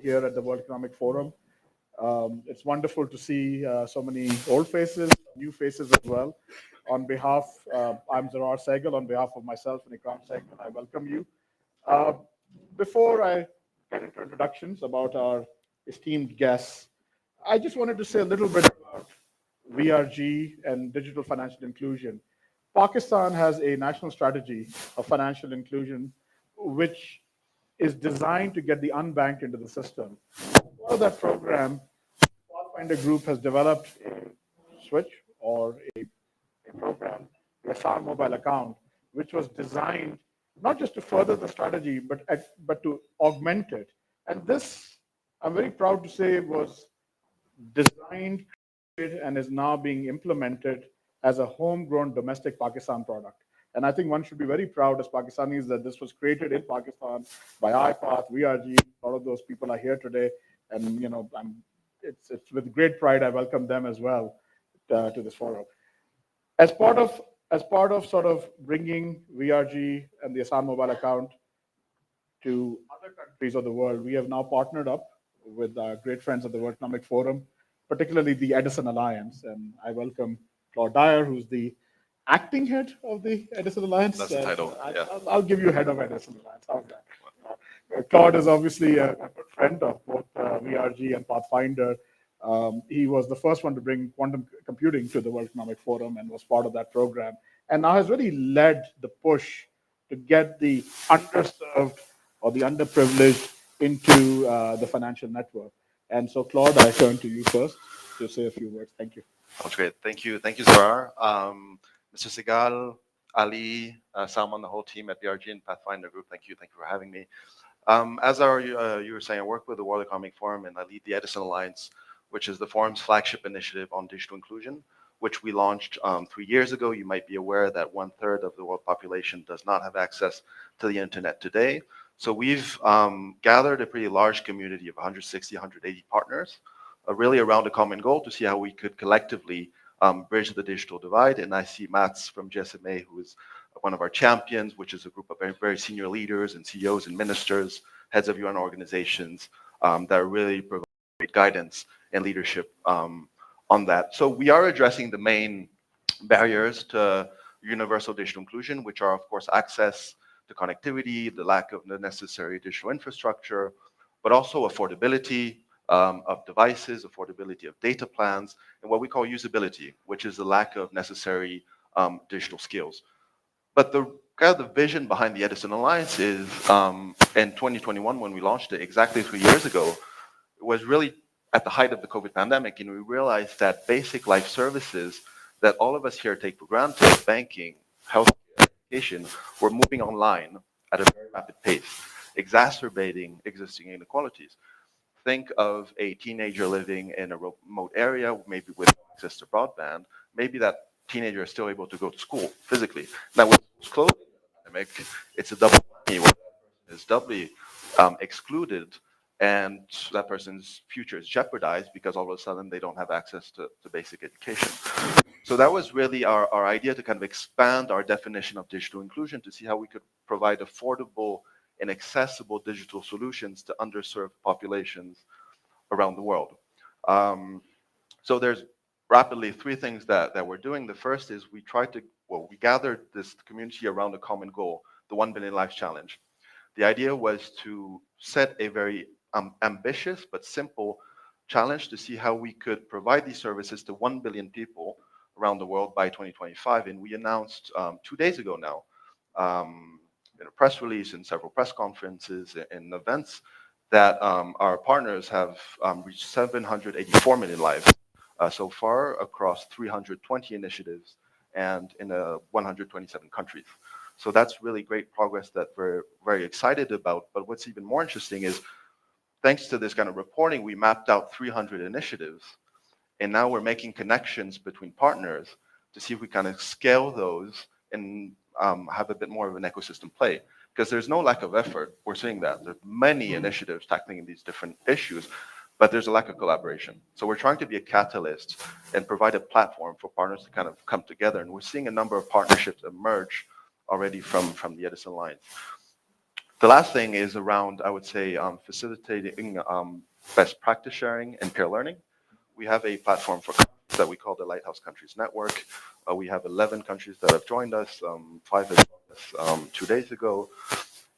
here at the World Economic Forum. It's wonderful to see so many old faces, new faces as well. On behalf, I'm Zarar Sehgal. On behalf of myself and Ikram Sehgal, I welcome you. Uh, Before I get into introductions about our esteemed guests, I just wanted to say a little bit about VRG and digital financial inclusion. Pakistan has a national strategy of financial inclusion, which is designed to get the unbanked into the system. Part of that program, Pathfinder Group has developed a switch or a program, the SR mobile account, which was designed not just to further the strategy, but to augment it. And this, I'm very proud to say, was designed, created, and is now being implemented as a homegrown domestic Pakistan product. And I think one should be very proud as Pakistanis that this was created in Pakistan by IPATH, VRG. A lot of those people are here today, and it's with great pride I welcome them as well to this forum. As part of sort of bringing VRG and the Asan mobile account to other countries of the world, we have now partnered up with our great friends at the World Economic Forum, particularly the Edison Alliance. And I welcome Claude Dyer, who's the acting head of the Edison Alliance. That's the title. Yeah. I'll give you head of Edison Alliance. How's that? Claude is obviously a good friend of both VRG and Pathfinder. He was the first one to bring quantum computing to the World Economic Forum and was part of that program, and now has really led the push to get the underserved or the underprivileged into the financial network. And so, Claude, I turn to you first to say a few words. Thank you. That's great. Thank you, Zarar. Mr. Segal, Ali, Salman, the whole team at BRG and Pathfinder Group. Thank you for having me. As you were saying, I work with the World Economic Forum and I lead the Edison Alliance, which is the forum's flagship initiative on digital inclusion, which we launched 3 years ago. You might be aware that 1/3 of the world population does not have access to the internet today. So we've gathered a pretty large community of 160, 180 partners, really around a common goal to see how we could collectively bridge the digital divide. And I see Mats from GSMA, who is one of our champions, which is a group of very, very senior leaders and CEOs and ministers, heads of UN organizations that are really providing great guidance and leadership on that. So we are addressing the main barriers to universal digital inclusion, which are, of course, access to connectivity, the lack of the necessary digital infrastructure, but also affordability of devices, affordability of data plans, and what we call usability, which is the lack of necessary digital skills. But the kind of the vision behind the Edison Alliance is in 2021, when we launched it exactly 3 years ago, it was really at the height of the COVID pandemic, and we realized that basic life services that all of us here take for granted, banking, healthcare, education, were moving online at a very rapid pace, exacerbating existing inequalities. Think of a teenager living in a remote area, maybe with access to broadband. Maybe that teenager is still able to go to school physically. Now, with schools closing in the pandemic, it's a double whammy where that person is doubly excluded, and that person's future is jeopardized because all of a sudden they don't have access to basic education. So that was really our idea, to kind of expand our definition of digital inclusion to see how we could provide affordable and accessible digital solutions to underserved populations around the world. So there's rapidly 3 things that we're doing. The first is we gathered this community around a common goal, the 1 Billion Lives Challenge. The idea was to set a very ambitious but simple challenge to see how we could provide these services to 1 billion people around the world by 2025. And we announced 2 days ago now, in a press release and several press conferences and events, that our partners have reached 784 million lives so far across 320 initiatives and in 127 countries. So that's really great progress that we're very excited about. But what's even more interesting is, thanks to this kind of reporting, we mapped out 300 initiatives, and now we're making connections between partners to see if we kind of scale those and have a bit more of an ecosystem play. Because there's no lack of effort. We're seeing that. There's many initiatives tackling these different issues, but there's a lack of collaboration. So we're trying to be a catalyst and provide a platform for partners to kind of come together. And we're seeing a number of partnerships emerge already from the Edison Alliance. The last thing is around, I would say, facilitating best practice sharing and peer learning. We have a platform for countries that we call the Lighthouse Countries Network. We have 11 countries that have joined us. 5 has joined us 2 days ago.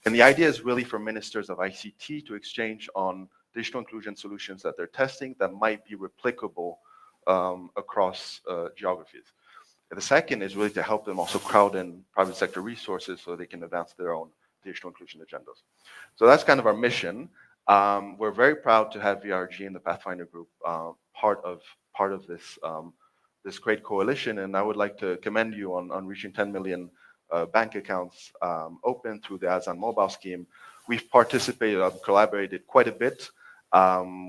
And the idea is really for ministers of ICT to exchange on digital inclusion solutions that they're testing that might be replicable across geographies. And the second is really to help them also crowd in private sector resources so they can advance their own digital inclusion agendas. So that's kind of our mission. We're very proud to have VRG and the Pathfinder Group part of this this great coalition, and I would like to commend you on reaching 10 million bank accounts open through the Azan mobile scheme. We've participated, collaborated quite a bit.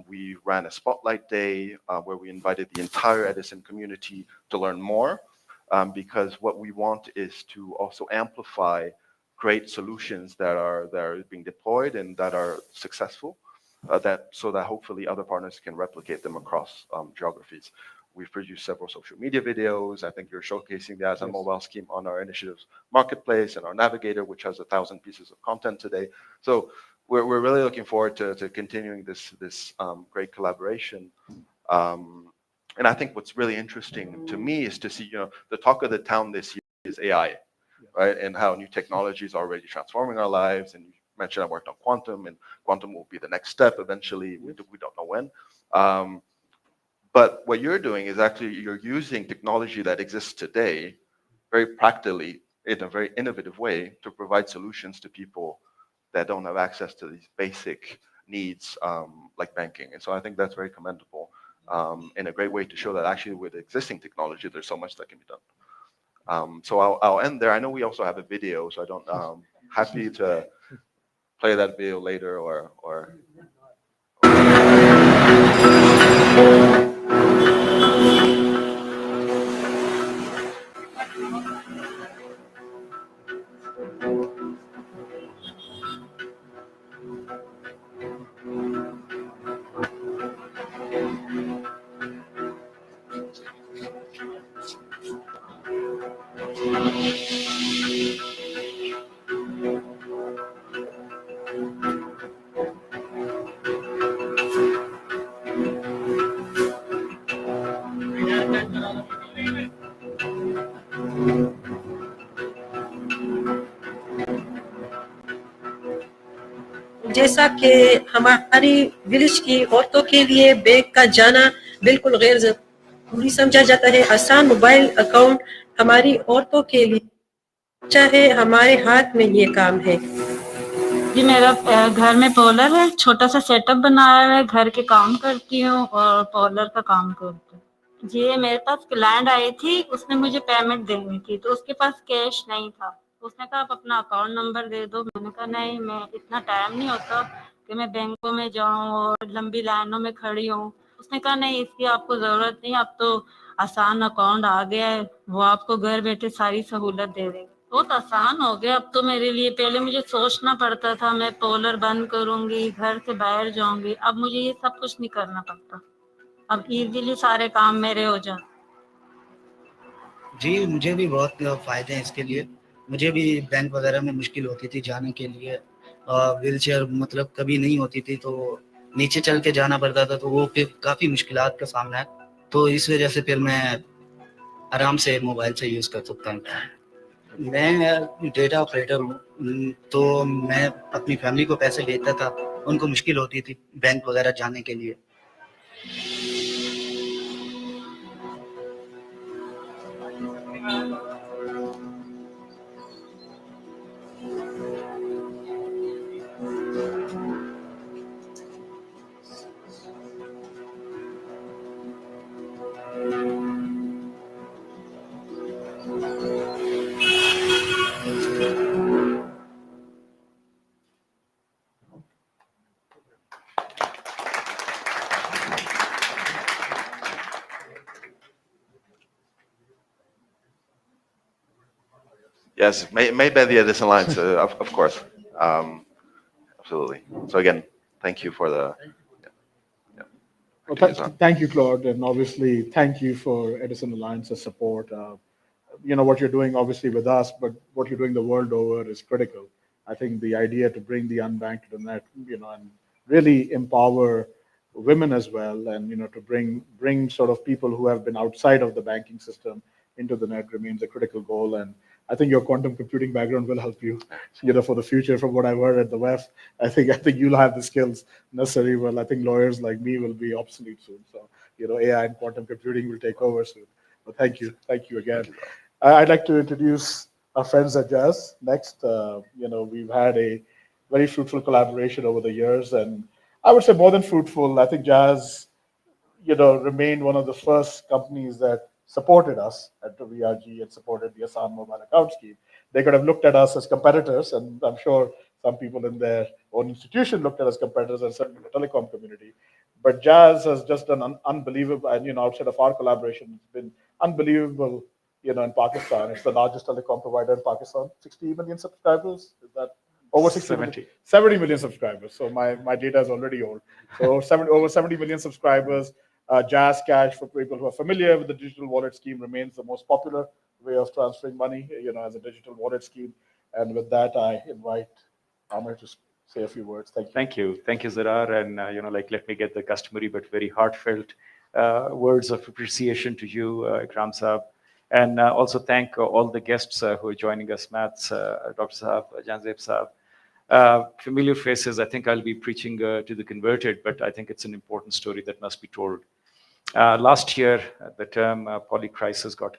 We ran a spotlight day where we invited the entire Edison community to learn more, because what we want is to also amplify great solutions that are being deployed and that are successful, so that hopefully other partners can replicate them across geographies. We've produced several social media videos. I think you're showcasing the Azan mobile scheme on our initiatives marketplace and our navigator, which has 1,000 pieces of content today. So we're really looking forward to continuing this great collaboration. And I think what's really interesting to me is to see, the talk of the town this year is AI, right? And how new technology is already transforming our lives. And you mentioned I worked on quantum, and quantum will be the next step eventually. We don't know when. But what you're doing is actually you're using technology that exists today very practically in a very innovative way to provide solutions to people that don't have access to these basic needs like banking. And so I think that's very commendable and a great way to show that actually with existing technology, there's so much that can be done. So I'll end there. I know we also have a video, so I don't happy to play that video later or जैसा कि हमारी village की औरतों के लिए bank का जाना बिल्कुल गैर जरूरी समझा जाता है। आसान मोबाइल अकाउंट हमारी औरतों के लिए चाहे हमारे हाथ में ये काम है। जी मेरा घर में पार्लर है, छोटा सा सेटअप बनाया है, घर के काम करती हूँ और पार्लर का काम करती हूँ। जी मेरे पास क्लाइंट आई थी, उसने मुझे पेमेंट देनी थी तो उसके पास कैश नहीं था। उसने कहा आप अपना अकाउंट नंबर दे दो। मैंने कहा नहीं, मैं इतना टाइम नहीं होता कि मैं बैंकों में जाऊं और लंबी लाइनों में खड़ी हूँ। उसने कहा नहीं, इसकी आपको जरूरत नहीं, अब तो आसान अकाउंट आ गया है, वो आपको घर बैठे सारी सहूलत दे देंगे। बहुत आसान हो गया अब तो मेरे लिए। पहले मुझे सोचना पड़ता था मैं पार्लर बंद करूंगी, घर से बाहर जाऊंगी, अब मुझे ये सब कुछ नहीं करना पड़ता। अब इजीली सारे काम मेरे हो जाते। जी मुझे भी बहुत फ़ायदे हैं इसके लिए। मुझे भी बैंक वगैरह में मुश्किल होती थी जाने के लिए, व्हीलचेयर मतलब कभी नहीं होती थी तो नीचे चल के जाना पड़ता था, तो वो फिर काफ़ी मुश्किलात का सामना है। तो इस वजह से फिर मैं आराम से मोबाइल से यूज़ कर सकता हूँ। मैं डेटा ऑपरेटर हूँ, तो मैं अपनी फैमिली को पैसे भेजता था, उनको मुश्किल होती थी बैंक वगैरह जाने के लिए। Yes, made by the Edison Alliance, of course. Absolutely. So again, thank you for the. Well, thank you, Claude, and obviously thank you for Edison Alliance's support. What you're doing obviously with us, but what you're doing the world over is critical. I think the idea to bring the unbanked to the net, and really empower women as well, and to bring sort of people who have been outside of the banking system into the net remains a critical goal. And I think your quantum computing background will help you, for the future. From what I've heard at the WEF, I think you'll have the skills necessary. Well, I think lawyers like me will be obsolete soon. So AI and quantum computing will take over soon. But thank you again. I'd like to introduce our friends at Jazz next. We've had a very fruitful collaboration over the years, and I would say more than fruitful. I think Jazz, remained one of the first companies that supported us at the VRG and supported the Asan Mobile Account Scheme. They could have looked at us as competitors, and I'm sure some people in their own institution looked at us as competitors, and certainly the telecom community. But Jazz has just done unbelievable, and outside of our collaboration, it's been unbelievable. In Pakistan, it's the largest telecom provider in Pakistan. 60 million subscribers. Is that over 60 million? 70 million subscribers. So my data is already old. So over 70 million subscribers. Jazz Cash, for people who are familiar with the digital wallet scheme, remains the most popular way of transferring money, as a digital wallet scheme. And with that, I invite Amir to say a few words. Thank you. Thank you, Zarar. And, let me get the customary but very heartfelt words of appreciation to you, Ikram Saab. And also thank all the guests who are joining us, Mats, Dr. Saab, Janzeb Saab. Familiar faces, I think I'll be preaching to the converted, but I think it's an important story that must be told. Last year, the term polycrisis got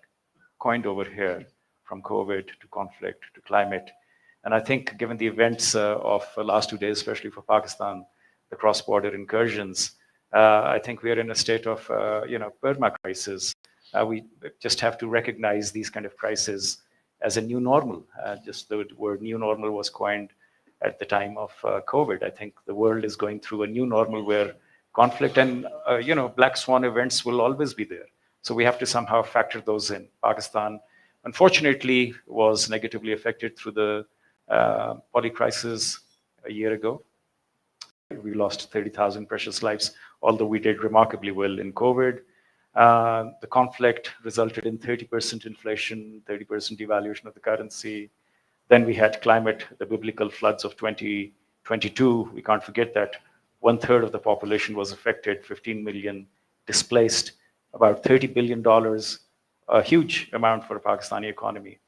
coined over here, from COVID to conflict to climate. And I think given the events of the last 2 days, especially for Pakistan, the cross-border incursions, I think we are in a state of, perma-crisis. We just have to recognize these kind of crises as a new normal. Just the word new normal was coined at the time of COVID. I think the world is going through a new normal where conflict and, black swan events will always be there. So we have to somehow factor those in. Pakistan, unfortunately, was negatively affected through the polycrisis a year ago. We lost 30,000 precious lives, although we did remarkably well in COVID. The conflict resulted in 30% inflation, 30% devaluation of the currency. Then we had climate, the biblical floods of 2022. We can't forget that 1/3 of the population was affected, 15 million displaced, about $30 billion, a huge amount for a Pakistani economy.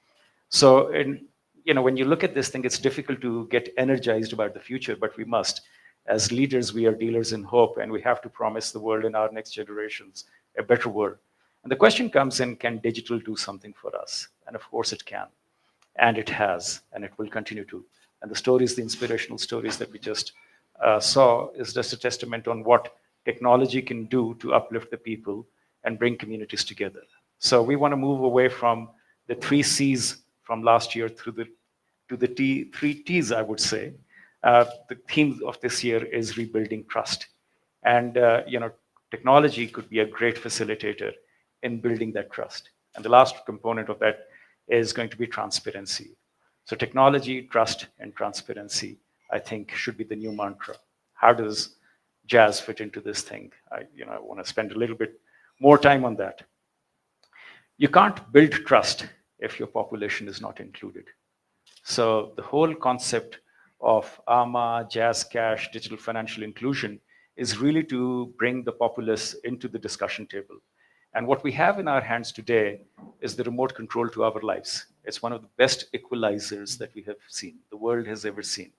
So, when you look at this thing, it's difficult to get energized about the future, but we must. As leaders, we are dealers in hope, and we have to promise the world and our next generations a better world. And the question comes in, can digital do something for us? And of course it can. And it has, and it will continue to. And the stories, the inspirational stories that we just saw is just a testament on what technology can do to uplift the people and bring communities together. So we want to move away from the 3 C's from last year to the 3 T's, I would say. The theme of this year is rebuilding trust. And, technology could be a great facilitator in building that trust. And the last component of that is going to be transparency. So technology, trust, and transparency, I think, should be the new mantra. How does Jazz fit into this thing? I want to spend a little bit more time on that. You can't build trust if your population is not included. So the whole concept of AMA, Jazz Cash, digital financial inclusion is really to bring the populace into the discussion table. And what we have in our hands today is the remote control to our lives. It's one of the best equalizers that we have seen, the world has ever seen.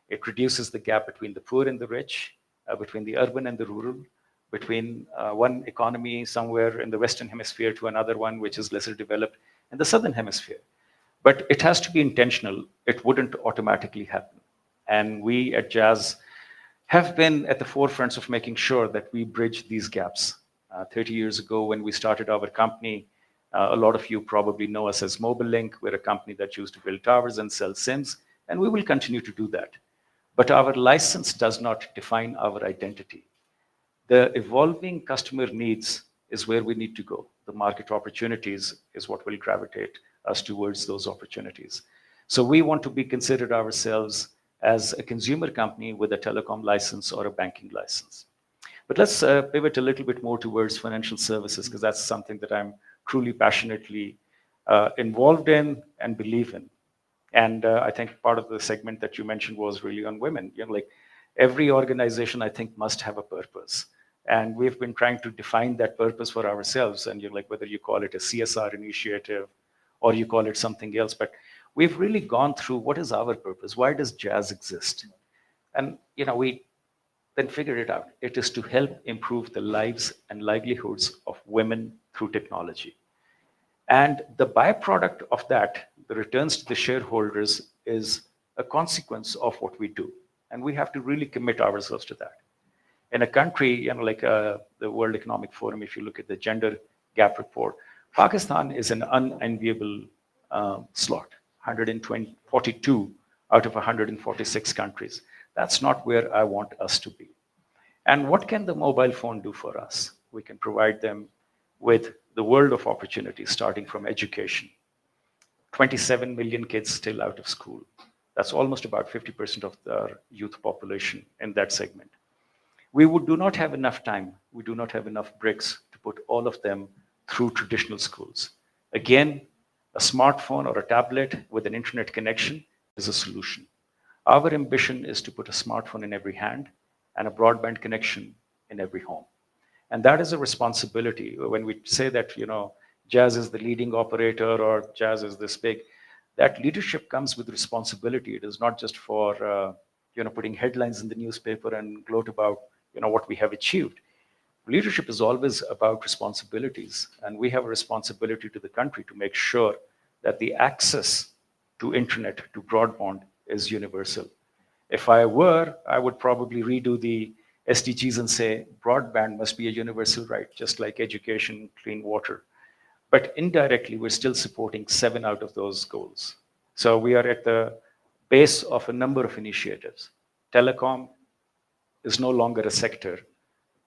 It reduces the gap between the poor and the rich, between the urban and the rural, between one economy somewhere in the Western Hemisphere to another one, which is lesser developed in the Southern Hemisphere. But it has to be intentional. It wouldn't automatically happen. And we at Jazz have been at the forefronts of making sure that we bridge these gaps. 30 years ago, when we started our company, a lot of you probably know us as Mobile Link. We're a company that used to build towers and sell SIMs, and we will continue to do that. But our license does not define our identity. The evolving customer needs is where we need to go. The market opportunities is what will gravitate us towards those opportunities. So we want to be considered ourselves as a consumer company with a telecom license or a banking license. But let's pivot a little bit more towards financial services, because that's something that I'm truly passionately involved in and believe in. And I think part of the segment that you mentioned was really on women. Like every organization, I think, must have a purpose. And we've been trying to define that purpose for ourselves. And like whether you call it a CSR initiative or you call it something else, but we've really gone through what is our purpose? Why does jazz exist? And we then figured it out. It is to help improve the lives and livelihoods of women through technology. And the byproduct of that, the returns to the shareholders, is a consequence of what we do. And we have to really commit ourselves to that. In a country, like the World Economic Forum, if you look at the gender gap report, Pakistan is an unenviable slot, 142 out of 146 countries. That's not where I want us to be. And what can the mobile phone do for us? We can provide them with the world of opportunities, starting from education. 27 million kids still out of school. That's almost about 50% of the youth population in that segment. We do not have enough time, we do not have enough bricks to put all of them through traditional schools. Again, a smartphone or a tablet with an internet connection is a solution. Our ambition is to put a smartphone in every hand and a broadband connection in every home. And that is a responsibility. When we say that, Jazz is the leading operator or Jazz is this big, that leadership comes with responsibility. It is not just for, putting headlines in the newspaper and gloat about, what we have achieved. Leadership is always about responsibilities. And we have a responsibility to the country to make sure that the access to internet, to broadband is universal. If I were, I would probably redo the SDGs and say broadband must be a universal right, just like education, clean water. But indirectly, we're still supporting 7 out of those goals. So we are at the base of a number of initiatives. Telecom is no longer a sector,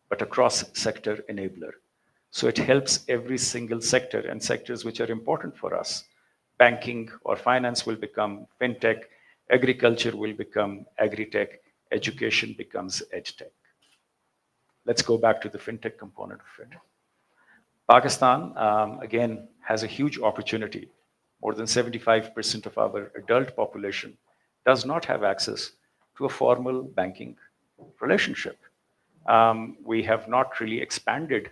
but a cross-sector enabler. So it helps every single sector and sectors which are important for us. Banking or finance will become fintech, agriculture will become agri-tech, education becomes edtech. Let's go back to the fintech component of it. Pakistan, again, has a huge opportunity. More than 75% of our adult population does not have access to a formal banking relationship. We have not really expanded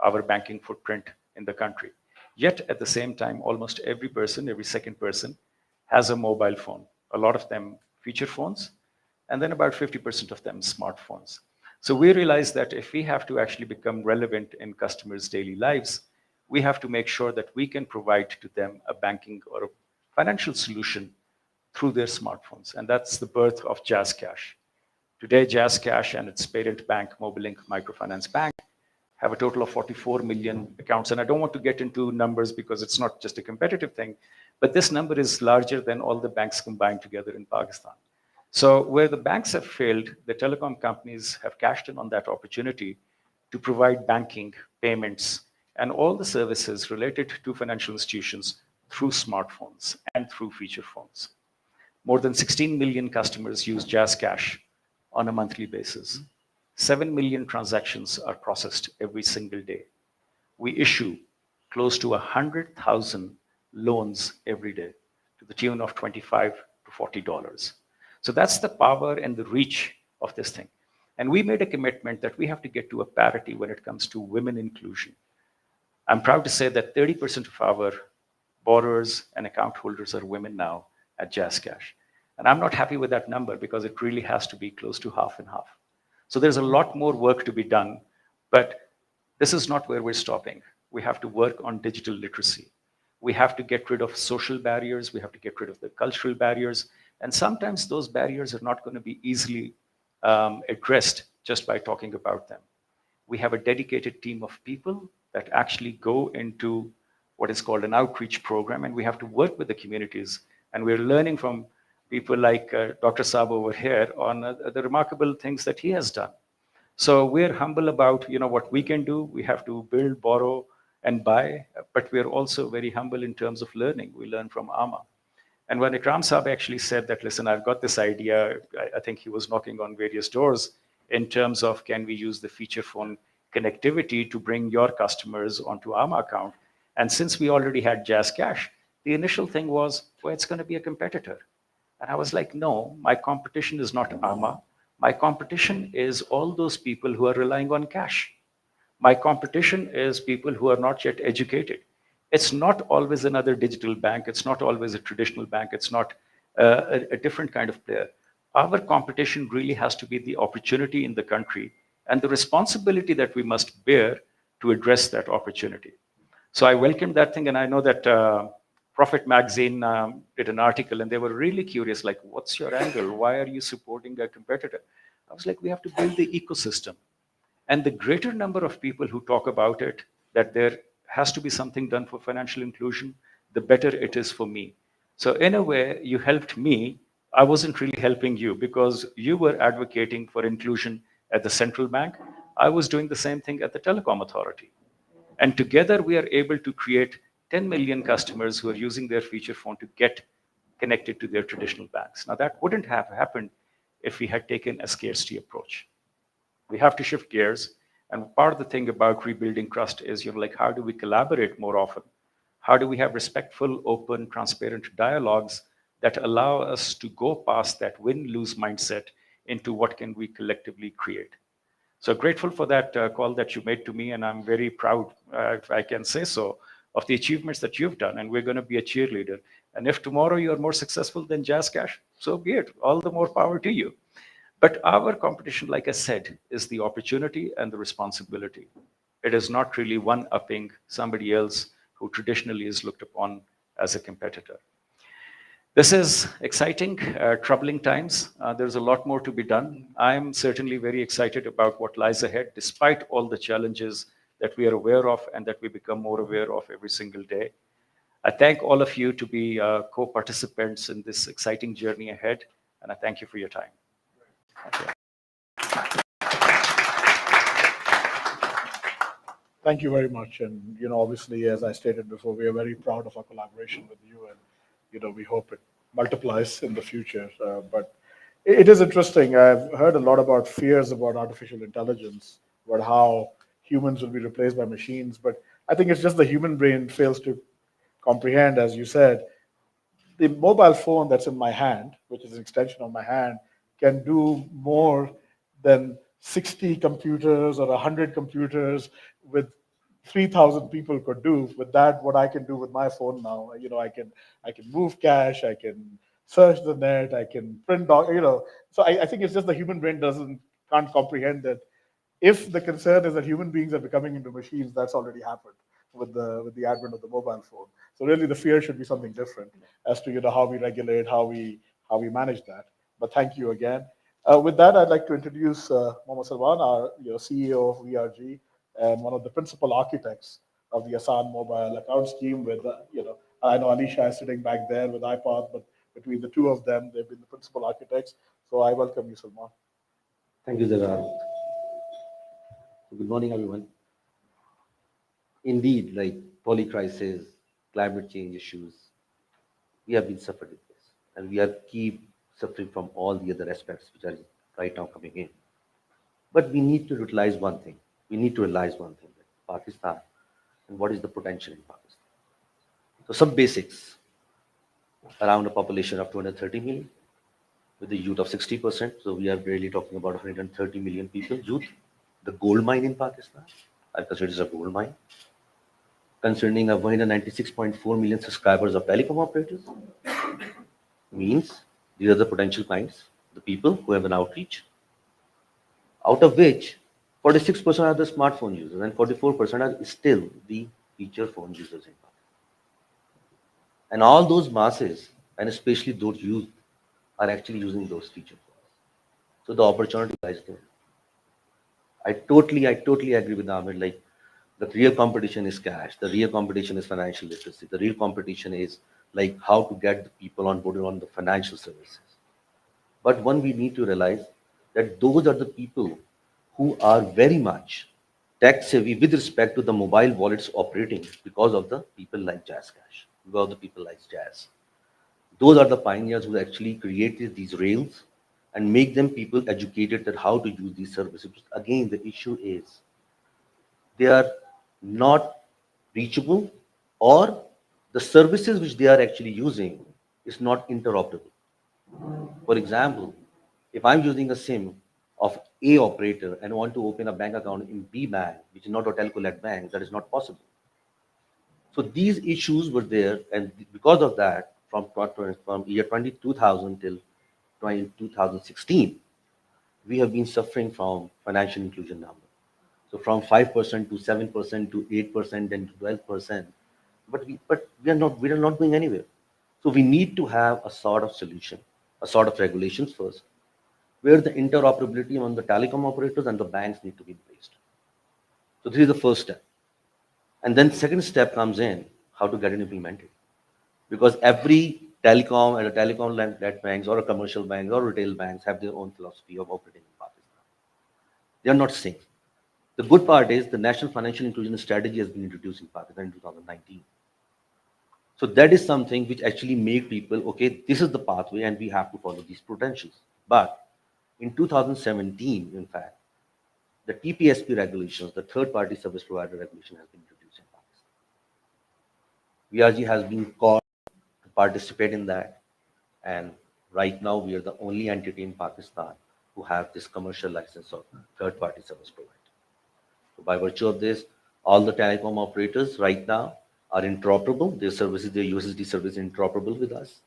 our banking footprint in the country. Yet at the same time, almost every person, every second person has a mobile phone. A lot of them feature phones, and then about 50% of them smartphones. So we realize that if we have to actually become relevant in customers' daily lives, we have to make sure that we can provide to them a banking or a financial solution through their smartphones. And that's the birth of Jazz Cash. Today, Jazz Cash and its parent bank, Mobilink Microfinance Bank, have a total of 44 million accounts. And I don't want to get into numbers because it's not just a competitive thing, but this number is larger than all the banks combined together in Pakistan. So where the banks have failed, the telecom companies have cashed in on that opportunity to provide banking, payments, and all the services related to financial institutions through smartphones and through feature phones. More than 16 million customers use Jazz Cash on a monthly basis. 7 million transactions are processed every single day. We issue close to 100,000 loans every day to the tune of $25 to $40. So that's the power and the reach of this thing. And we made a commitment that we have to get to a parity when it comes to women inclusion. I'm proud to say that 30% of our borrowers and account holders are women now at Jazz Cash. And I'm not happy with that number because it really has to be close to half and half. So there's a lot more work to be done, but this is not where we're stopping. We have to work on digital literacy. We have to get rid of social barriers. We have to get rid of the cultural barriers. And sometimes those barriers are not going to be easily addressed just by talking about them. We have a dedicated team of people that actually go into what is called an outreach program, and we have to work with the communities. And we're learning from people like Dr. Saab over here on the remarkable things that he has done. So we're humble about what we can do. We have to build, borrow, and buy, but we're also very humble in terms of learning. We learn from Amma. And when Ikram Saab actually said that, listen, I've got this idea, I think he was knocking on various doors in terms of can we use the feature phone connectivity to bring your customers onto Amma account. And since we already had Jazz Cash, the initial thing was, well, it's going to be a competitor. And I was like, no, my competition is not AMA. My competition is all those people who are relying on cash. My competition is people who are not yet educated. It's not always another digital bank. It's not always a traditional bank. It's not a different kind of player. Our competition really has to be the opportunity in the country and the responsibility that we must bear to address that opportunity. So I welcomed that thing, and I know that Profit Magazine did an article, and they were really curious, like, what's your angle? Why are you supporting a competitor? I was like, we have to build the ecosystem. And the greater number of people who talk about it, that there has to be something done for financial inclusion, the better it is for me. So in a way, you helped me. I wasn't really helping you because you were advocating for inclusion at the central bank. I was doing the same thing at the telecom authority. And together we are able to create 10 million customers who are using their feature phone to get connected to their traditional banks. Now that wouldn't have happened if we had taken a scarcity approach. We have to shift gears. And part of the thing about rebuilding trust is, like, how do we collaborate more often? How do we have respectful, open, transparent dialogues that allow us to go past that win-lose mindset into what can we collectively create? So grateful for that call that you made to me, and I'm very proud, if I can say so, of the achievements that you've done, and we're going to be a cheerleader. And if tomorrow you're more successful than Jazz Cash, so be it. All the more power to you. But our competition, like I said, is the opportunity and the responsibility. It is not really one-upping somebody else who traditionally is looked upon as a competitor. This is exciting, troubling times. There's a lot more to be done. I'm certainly very excited about what lies ahead, despite all the challenges that we are aware of and that we become more aware of every single day. I thank all of you to be co-participants in this exciting journey ahead, and I thank you for your time. Thank you very much. And, obviously, as I stated before, we are very proud of our collaboration with you. And, we hope it multiplies in the future. But it is interesting. I've heard a lot about fears about artificial intelligence, about how humans will be replaced by machines. But I think it's just the human brain fails to comprehend, as you said, the mobile phone that's in my hand, which is an extension of my hand, can do more than 60 computers or 100 computers with 3,000 people could do. With that, what I can do with my phone now, I can move cash, I can search the net, I can print So I think it's just the human brain can't comprehend that. If the concern is that human beings are becoming into machines, that's already happened with the advent of the mobile phone. So really, the fear should be something different as to how we regulate, how we manage that. But thank you again. With that, I'd like to introduce Mohammad Salman, our CEO of VRG and one of the principal architects of the Asan mobile account scheme. With I know Alisha is sitting back there with iPod, but between the two of them, they've been the principal architects. So I welcome you, Salman. Thank you, Zarar. Good morning, everyone. Indeed, like polycrisis, climate change issues, we have been suffering with this, and we are keep suffering from all the other aspects which are right now coming in. But we need to utilize one thing. We need to realize one thing: that Pakistan, and what is the potential in Pakistan. So some basics around a population of 230 million, with a youth of 60%. So we are really talking about 130 million people, youth. The gold mine in Pakistan, I consider it as a gold mine. Concerning a 196.4 million subscribers of telecom operators, means these are the potential clients, the people who have an outreach, out of which 46% are the smartphone users and 44% are still the feature phone users in Pakistan. And all those masses, and especially those youth, are actually using those feature phones. So the opportunity lies there. I totally agree with Ahmed. Like, the real competition is cash. The real competition is financial literacy. The real competition is like how to get the people on board on the financial services. But one, we need to realize that those are the people who are very much tech savvy with respect to the mobile wallets operating because of the people like Jazz Cash, because of the people like Jazz. Those are the pioneers who actually created these rails and make them people educated that how to use these services. Again, the issue is they are not reachable, or the services which they are actually using is not interoperable. For example, if I'm using a SIM of A operator and want to open a bank account in B bank, which is not a telco-led bank, that is not possible. So these issues were there, and because of that, from year 2000 till 2016, we have been suffering from financial inclusion number. So from 5% to 7% to 8% and to 12%, but we are not going anywhere. So we need to have a sort of solution, a sort of regulations first, where the interoperability among the telecom operators and the banks need to be placed. So this is the first step. And then second step comes in how to get it implemented. Because every telecom and a telecom-led banks or a commercial banks or retail banks have their own philosophy of operating in Pakistan. They are not synced. The good part is the National Financial Inclusion Strategy has been introduced in Pakistan in 2019. So that is something which actually make people, okay, this is the pathway and we have to follow these potentials. But in 2017, in fact, the TPSP regulations, the third party service provider regulation has been introduced in Pakistan. VRG has been called to participate in that. And right now we are the only entity in Pakistan who have this commercial license of third party service provider. So by virtue of this, all the telecom operators right now are interoperable. Their services, their USSD service is interoperable with us.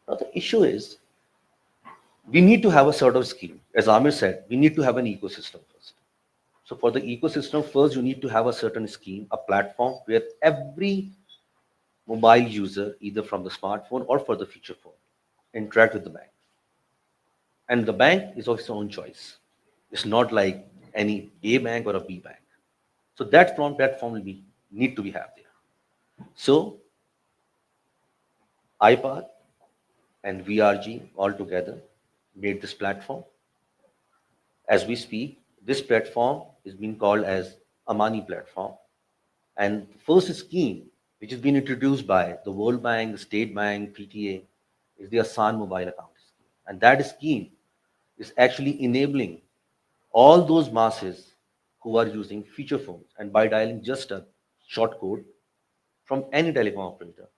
Now the issue is we need to have a sort of scheme. As Amir said, we need to have an ecosystem first. So for the ecosystem, first you need to have a certain scheme, a platform where every mobile user, either from the smartphone or for the feature phone, interact with the bank. And the bank is of its own choice. It's not like any A bank or a B bank. So that platform will be need to be have there. So iPad and VRG all together made this platform. As we speak, this platform is being called as Amani platform. And the first scheme, which has been introduced by the World Bank, the State Bank, PTA, is the Asan mobile account scheme. And that scheme is actually enabling all those masses who are using feature phones, and by dialing just a short code from any telecom operator,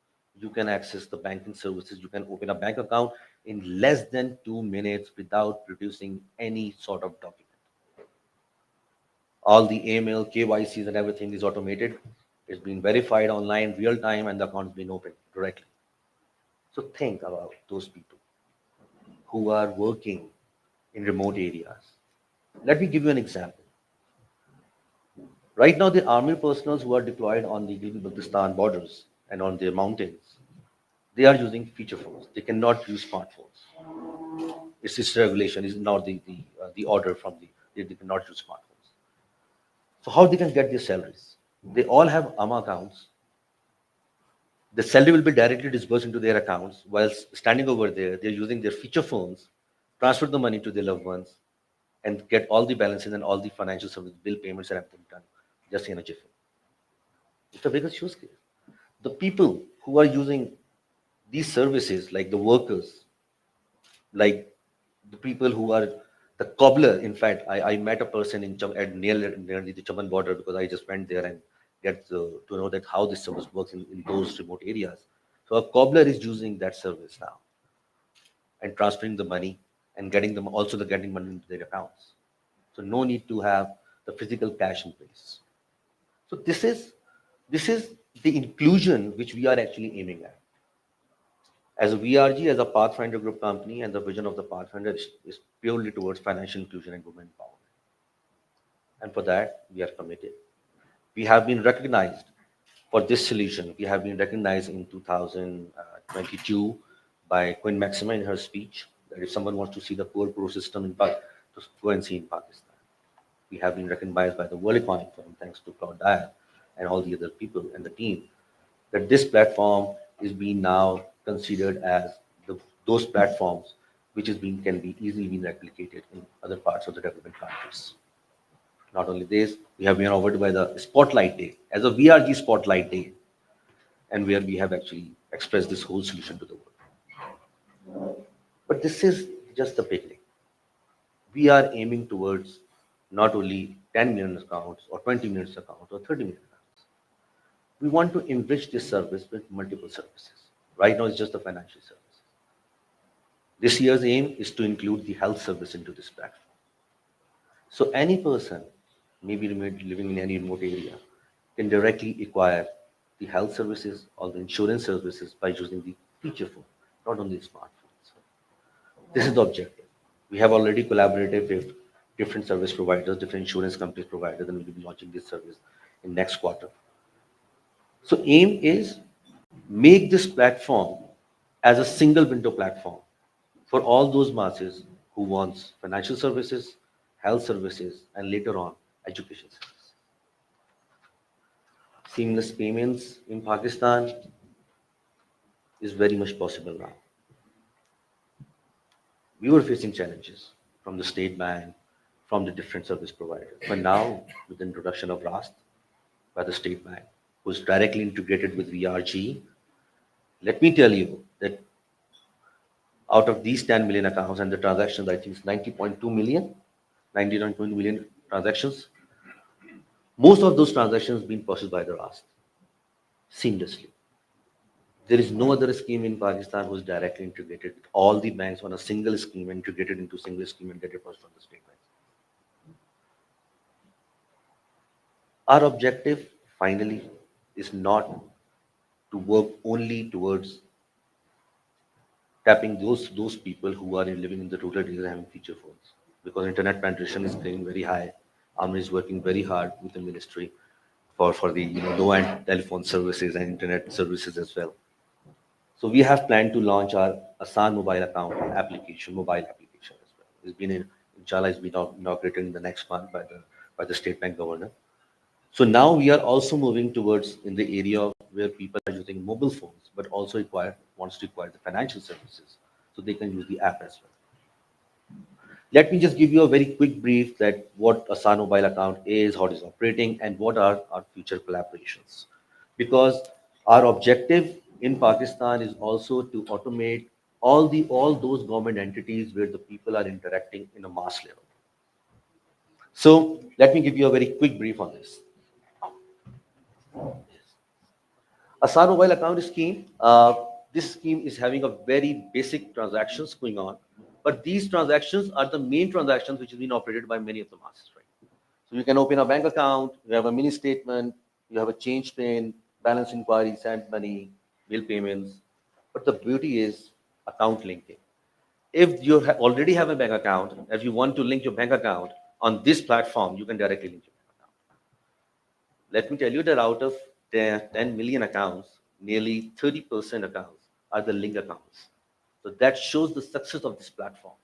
you can access the banking services. You can open a bank account in less than 2 minutes without producing any sort of document. All the email, KYCs, and everything is automated. It's been verified online, real time, and the account has been opened directly. So think about those people who are working in remote areas. Let me give you an example. Right now, the army personnel who are deployed on the Gilgit-Baltistan borders and on their mountains, they are using feature phones. They cannot use smartphones. It's this regulation. It's not the order from they cannot use smartphones. So how they can get their salaries? They all have AMA accounts. The salary will be directly disbursed into their accounts while standing over there. They're using their feature phones, transfer the money to their loved ones, and get all the balances and all the financial service bill payments and everything done just in a jiffy. It's the biggest use case. The people who are using these services, like the workers, like the people who are the cobbler. In fact, I met a person in nearly the Chaman border because I just went there and get to know that how this service works in those remote areas. So a cobbler is using that service now and transferring the money and getting them also the getting money into their accounts. So no need to have the physical cash in place. So this is the inclusion which we are actually aiming at. As a VRG, as a Pathfinder Group company, and the vision of the Pathfinder is purely towards financial inclusion and women empowerment. And for that, we are committed. We have been recognized for this solution. We have been recognized in 2022 by Queen Maxima in her speech that if someone wants to see the poor pro system in Pakistan, to go and see in Pakistan. We have been recognized by the World Economic Forum, thanks to Claude Dyer and all the other people and the team, that this platform is being now considered as those platforms which can be easily been replicated in other parts of the development countries. Not only this, we have been awarded by the Spotlight Day as a VRG Spotlight Day, and where we have actually expressed this whole solution to the world. But this is just the beginning. We are aiming towards not only 10 million accounts or 20 million accounts or 30 million accounts. We want to enrich this service with multiple services. Right now, it's just the financial service. This year's aim is to include the health service into this platform. So any person, maybe living in any remote area, can directly acquire the health services or the insurance services by using the feature phone, not only smartphones. This is the objective. We have already collaborated with different service providers, different insurance companies providers, and we'll be launching this service in next quarter. So aim is make this platform as a single window platform for all those masses who wants financial services, health services, and later on education services. Seamless payments in Pakistan is very much possible now. We were facing challenges from the state bank, from the different service providers. But now, with the introduction of RAST by the state bank, who's directly integrated with VRG, let me tell you that out of these 10 million accounts and the transactions, I think it's 90.2 million, 90.2 million transactions, most of those transactions being processed by the RAST seamlessly. There is no other scheme in Pakistan who is directly integrated with all the banks on a single scheme, integrated into a single scheme and get it processed from the state bank. Our objective, finally, is not to work only towards tapping those people who are living in the rural areas having feature phones, because internet penetration is getting very high. Army is working very hard with the ministry for the low-end telephone services and internet services as well. So we have planned to launch our Asan mobile account application, mobile application as well. It's been inshallah, it's been inaugurated in the next month by the state bank governor. So now we are also moving towards in the area where people are using mobile phones, but also wants to acquire the financial services, so they can use the app as well. Let me just give you a very quick brief that what Asan mobile account is, how it is operating, and what are our future collaborations. Because our objective in Pakistan is also to automate all those government entities where the people are interacting in a mass level. So let me give you a very quick brief on this. Asan mobile account scheme. This scheme is having a very basic transactions going on, but these transactions are the main transactions which have been operated by many of the masses, right? So you can open a bank account, you have a mini statement, you have a change pin, balance inquiry, send money, bill payments. But the beauty is account linking. If you already have a bank account, if you want to link your bank account on this platform, you can directly link your bank account. Let me tell you that out of the 10 million accounts, nearly 30% accounts are the link accounts. So that shows the success of this platform,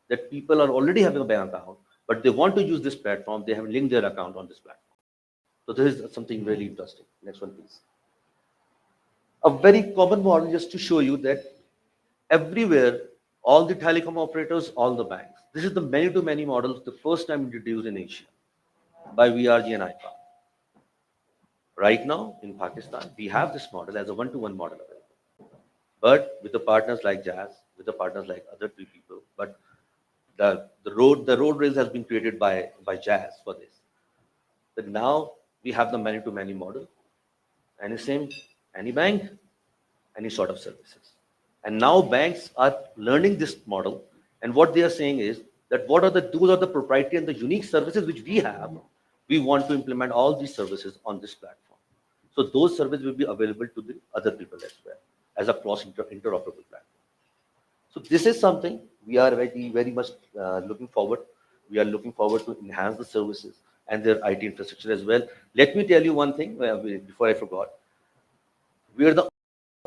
that people are already having a bank account, but they want to use this platform, they have linked their account on this platform. So this is something really interesting. Next one, please. A very common model just to show you that everywhere, all the telecom operators, all the banks. This is the many-to-many model, the first time introduced in Asia by VRG and IPA. Right now in Pakistan, we have this model as a one-to-one model available. But with the partners like Jazz, with the partners like other three people, but the road rails has been created by Jazz for this. But now we have the many-to-many model, any bank, any sort of services. And now banks are learning this model, and what they are saying is that those are the proprietary and the unique services which we have. We want to implement all these services on this platform. So those services will be available to the other people as well as a interoperable platform. So this is something we are very much looking forward. We are looking forward to enhance the services and their IT infrastructure as well. Let me tell you one thing before I forgot. We are the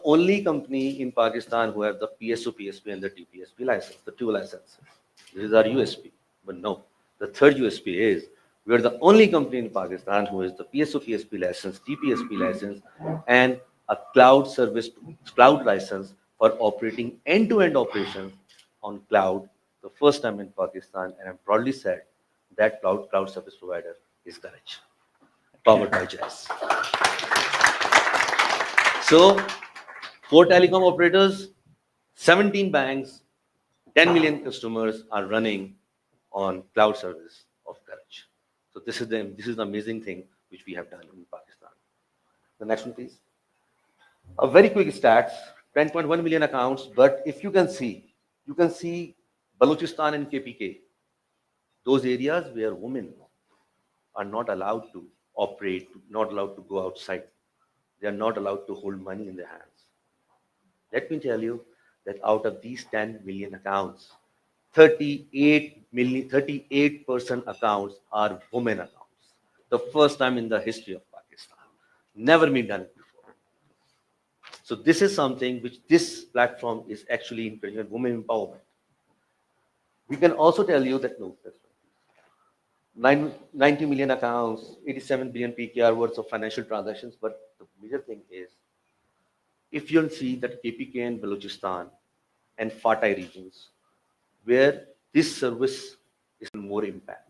only company in Pakistan who have the PSO, PSP, and the TPSP license, the two licenses. This is our USP. But no, the third USP is we are the only company in Pakistan who has the PSO, PSP license, TPSP license, and a cloud license for operating end-to-end operations on cloud, the first time in Pakistan. And I'm proudly said that cloud service provider is Garage, powered by Jazz. So 4 telecom operators, 17 banks, 10 million customers are running on cloud service of Garage. So this is the amazing thing which we have done in Pakistan. The next one, please. A very quick stats. 10.1 million accounts. But if you can see Balochistan and KPK, those areas where women are not allowed to operate, not allowed to go outside. They are not allowed to hold money in their hands. Let me tell you that out of these 10 million accounts, 38% accounts are women accounts. The first time in the history of Pakistan. Never been done before. So this is something which this platform is actually encouraging women empowerment. We can also tell you that no, that's right. 90 million accounts, 87 billion PKR worth of financial transactions. But the major thing is, if you'll see that KPK and Balochistan and Fatai regions, where this service is more impact.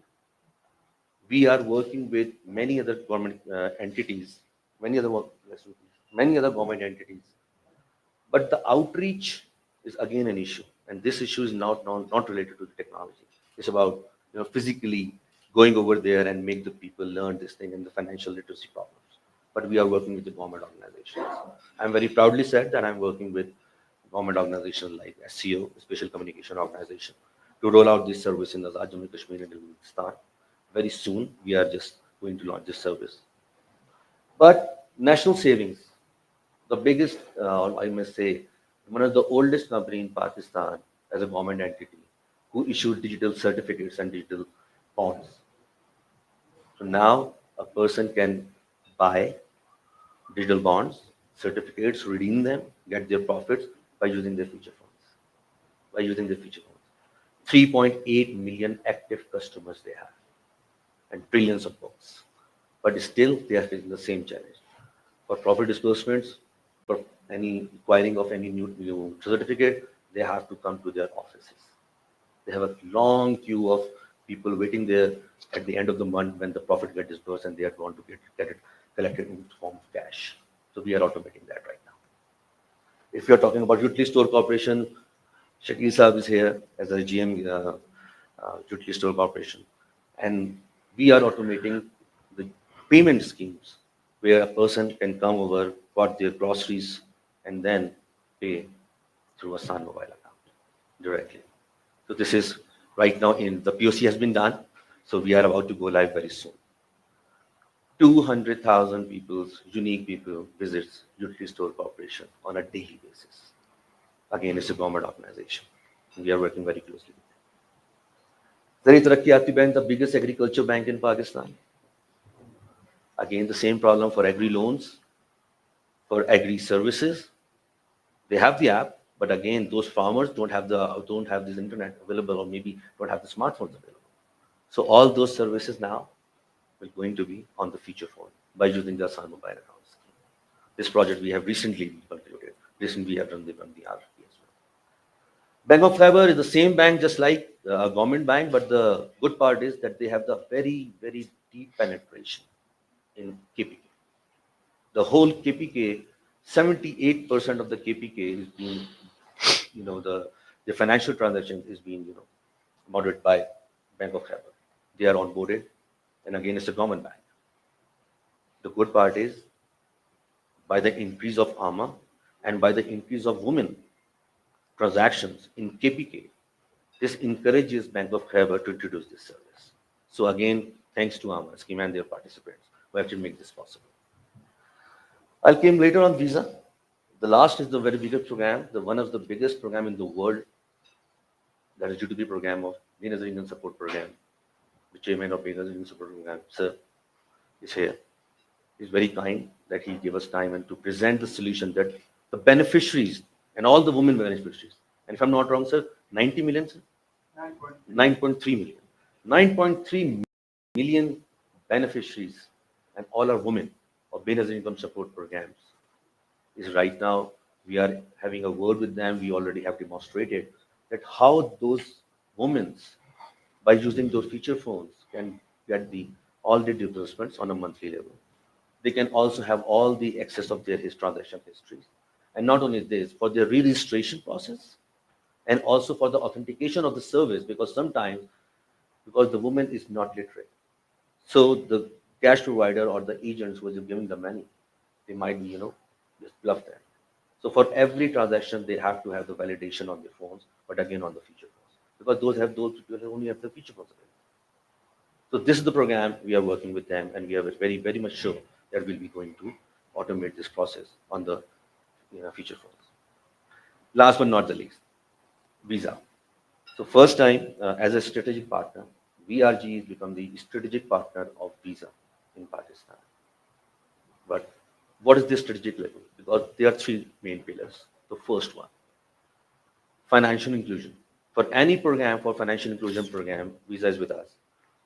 We are working with many other government entities, many other government entities, but the outreach is again an issue, and this issue is not related to the technology. It's about physically going over there and make the people learn this thing and the financial literacy problems. But we are working with the government organizations. I'm very proudly said that I'm working with government organizations like SCO, Special Communication Organization, to roll out this service in Azad Jammu and Kashmir and Uzbekistan. Very soon, we are just going to launch this service. But national savings, the biggest, I must say, one of the oldest company in Pakistan as a government entity who issued digital certificates and digital bonds. So now a person can buy digital bonds, certificates, redeem them, get their profits by using their future funds. By using their future funds. 3.8 million active customers they have and trillions of books. But still, they are facing the same challenge. For proper disbursements, for any acquiring of any new certificate, they have to come to their offices. They have a long queue of people waiting there at the end of the month when the profit gets disbursed and they are going to get it collected in the form of cash. So we are automating that right now. If you are talking about Utility Store Corporation, Shakil Saab is here as a GM Utility Store Corporation. And we are automating the payment schemes where a person can come over, got their groceries, and then pay through a Sun mobile account directly. So this is right now the POC has been done. So we are about to go live very soon. 200,000 unique people visits Utility Store Corporation on a daily basis. Again, it's a government organization. We are working very closely with them. Zari Tarakki Yatri Bank, the biggest agriculture bank in Pakistan. Again, the same problem for agri loans, for agri services. They have the app, but again, those farmers don't have this internet available, or maybe don't have the smartphones available. So all those services now will going to be on the feature phone by using the Asan mobile accounts. This project we have recently concluded. Recently, we have done the RFP as well. Bank of Khyber is the same bank, just like a government bank, but the good part is that they have the very, very deep penetration in KPK. The whole KPK, 78% of the KPK is being, the financial transaction is being, moderate by Bank of Khyber. They are onboarded, and again, it's a government bank. The good part is, by the increase of AMA and by the increase of women transactions in KPK, this encourages Bank of Khyber to introduce this service. So again, thanks to AMA scheme and their participants who actually make this possible. I'll come later on visa. The last is the very biggest program, one of the biggest program in the world, that is GDP program of Benazir Indian Support Program. The chairman of Benazir Indian Support Program, sir, is here. He's very kind that he gave us time and to present the solution that the beneficiaries and all the women beneficiaries, and if I'm not wrong, sir, 90 million, sir? 9.3 million. 9.3 million beneficiaries, and all are women of Benazir Income Support Programs. Is right now, we are having a word with them. We already have demonstrated that how those women, by using those feature phones, can get all the disbursements on a monthly level. They can also have all the access of their transaction histories. And not only this, for their re-registration process, and also for the authentication of the service, because sometimes, because the woman is not literate, so the cash provider or the agents who is giving the money, they might be, just bluff them. So for every transaction, they have to have the validation on their phones, but again on the feature phones, because those people only have the feature phones available. So this is the program we are working with them, and we are very much sure that we'll be going to automate this process on the feature phones. Last but not the least, Visa. So first time as a strategic partner, VRG has become the strategic partner of Visa in Pakistan. But what is this strategic level? Because there are three main pillars. The first one, financial inclusion. For any program, for financial inclusion program, Visa is with us.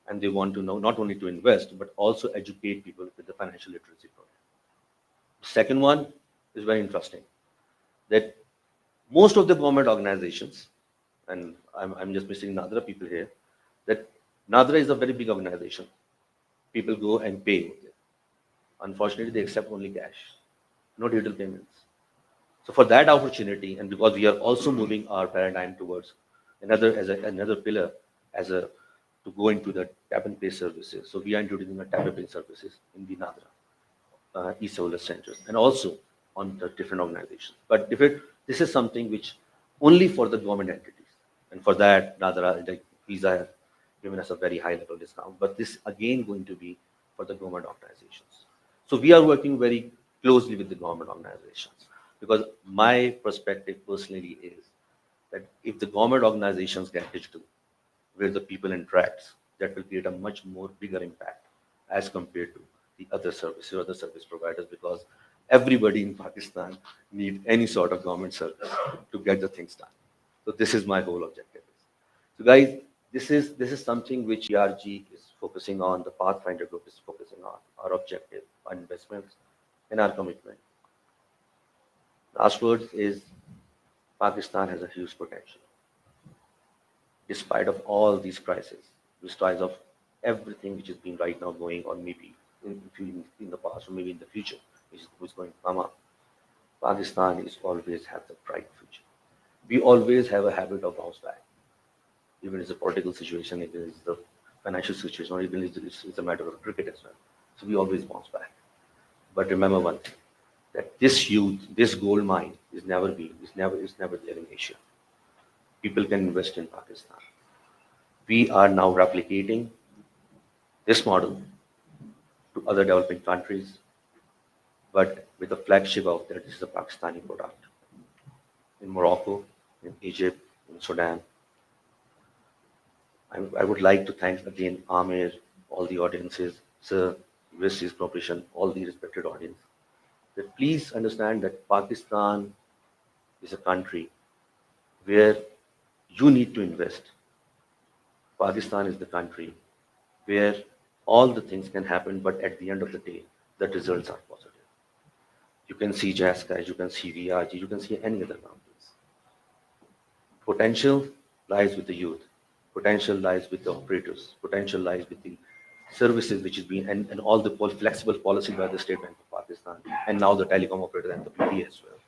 And they want to know not only to invest, but also educate people with the financial literacy program. The second one is very interesting, that most of the government organizations, and I'm just missing Nadra people here, that Nadra is a very big organization. People go and pay with it. Unfortunately, they accept only cash, no digital payments. So for that opportunity, and because we are also moving our paradigm towards another pillar to go into the tap and pay services. So we are introducing a tap and pay services in the Nadra e-service centers, and also on the different organizations. But this is something which only for the government entities, and for that Nadra, like Visa, have given us a very high level discount. But this again going to be for the government organizations. So we are working very closely with the government organizations, because my perspective personally is that if the government organizations get digital, where the people interact, that will create a much more bigger impact as compared to the other services or other service providers, because everybody in Pakistan need any sort of government service to get the things done. So this is my whole objective. So guys, this is something which ERG is focusing on, the Pathfinder group is focusing on, our objective, our investments, and our commitment. Last word is Pakistan has a huge potential. Despite of all these crises, despite of everything which has been right now going on, maybe in the past or maybe in the future, which is going to come up, Pakistan is always have the bright future. We always have a habit of bounce back, even if it's a political situation, even if it's the financial situation, or even if it's a matter of cricket as well. So we always bounce back. But remember one thing, that this youth, this gold mine is never there in Asia. People can invest in Pakistan. We are now replicating this model to other developing countries, but with a flagship out there, this is a Pakistani product. In Morocco, in Egypt, in Sudan. I would like to thank again Amir, all the audiences, Sir, Overseas Corporation, all the respected audience. That please understand that Pakistan is a country where you need to invest. Pakistan is the country where all the things can happen, but at the end of the day, the results are positive. You can see JASCA, you can see VRG, you can see any other companies. Potential lies with the youth. Potential lies with the operators. Potential lies with the services which is being, and all the flexible policy by the State Bank of Pakistan, and now the telecom operator and the PT as well.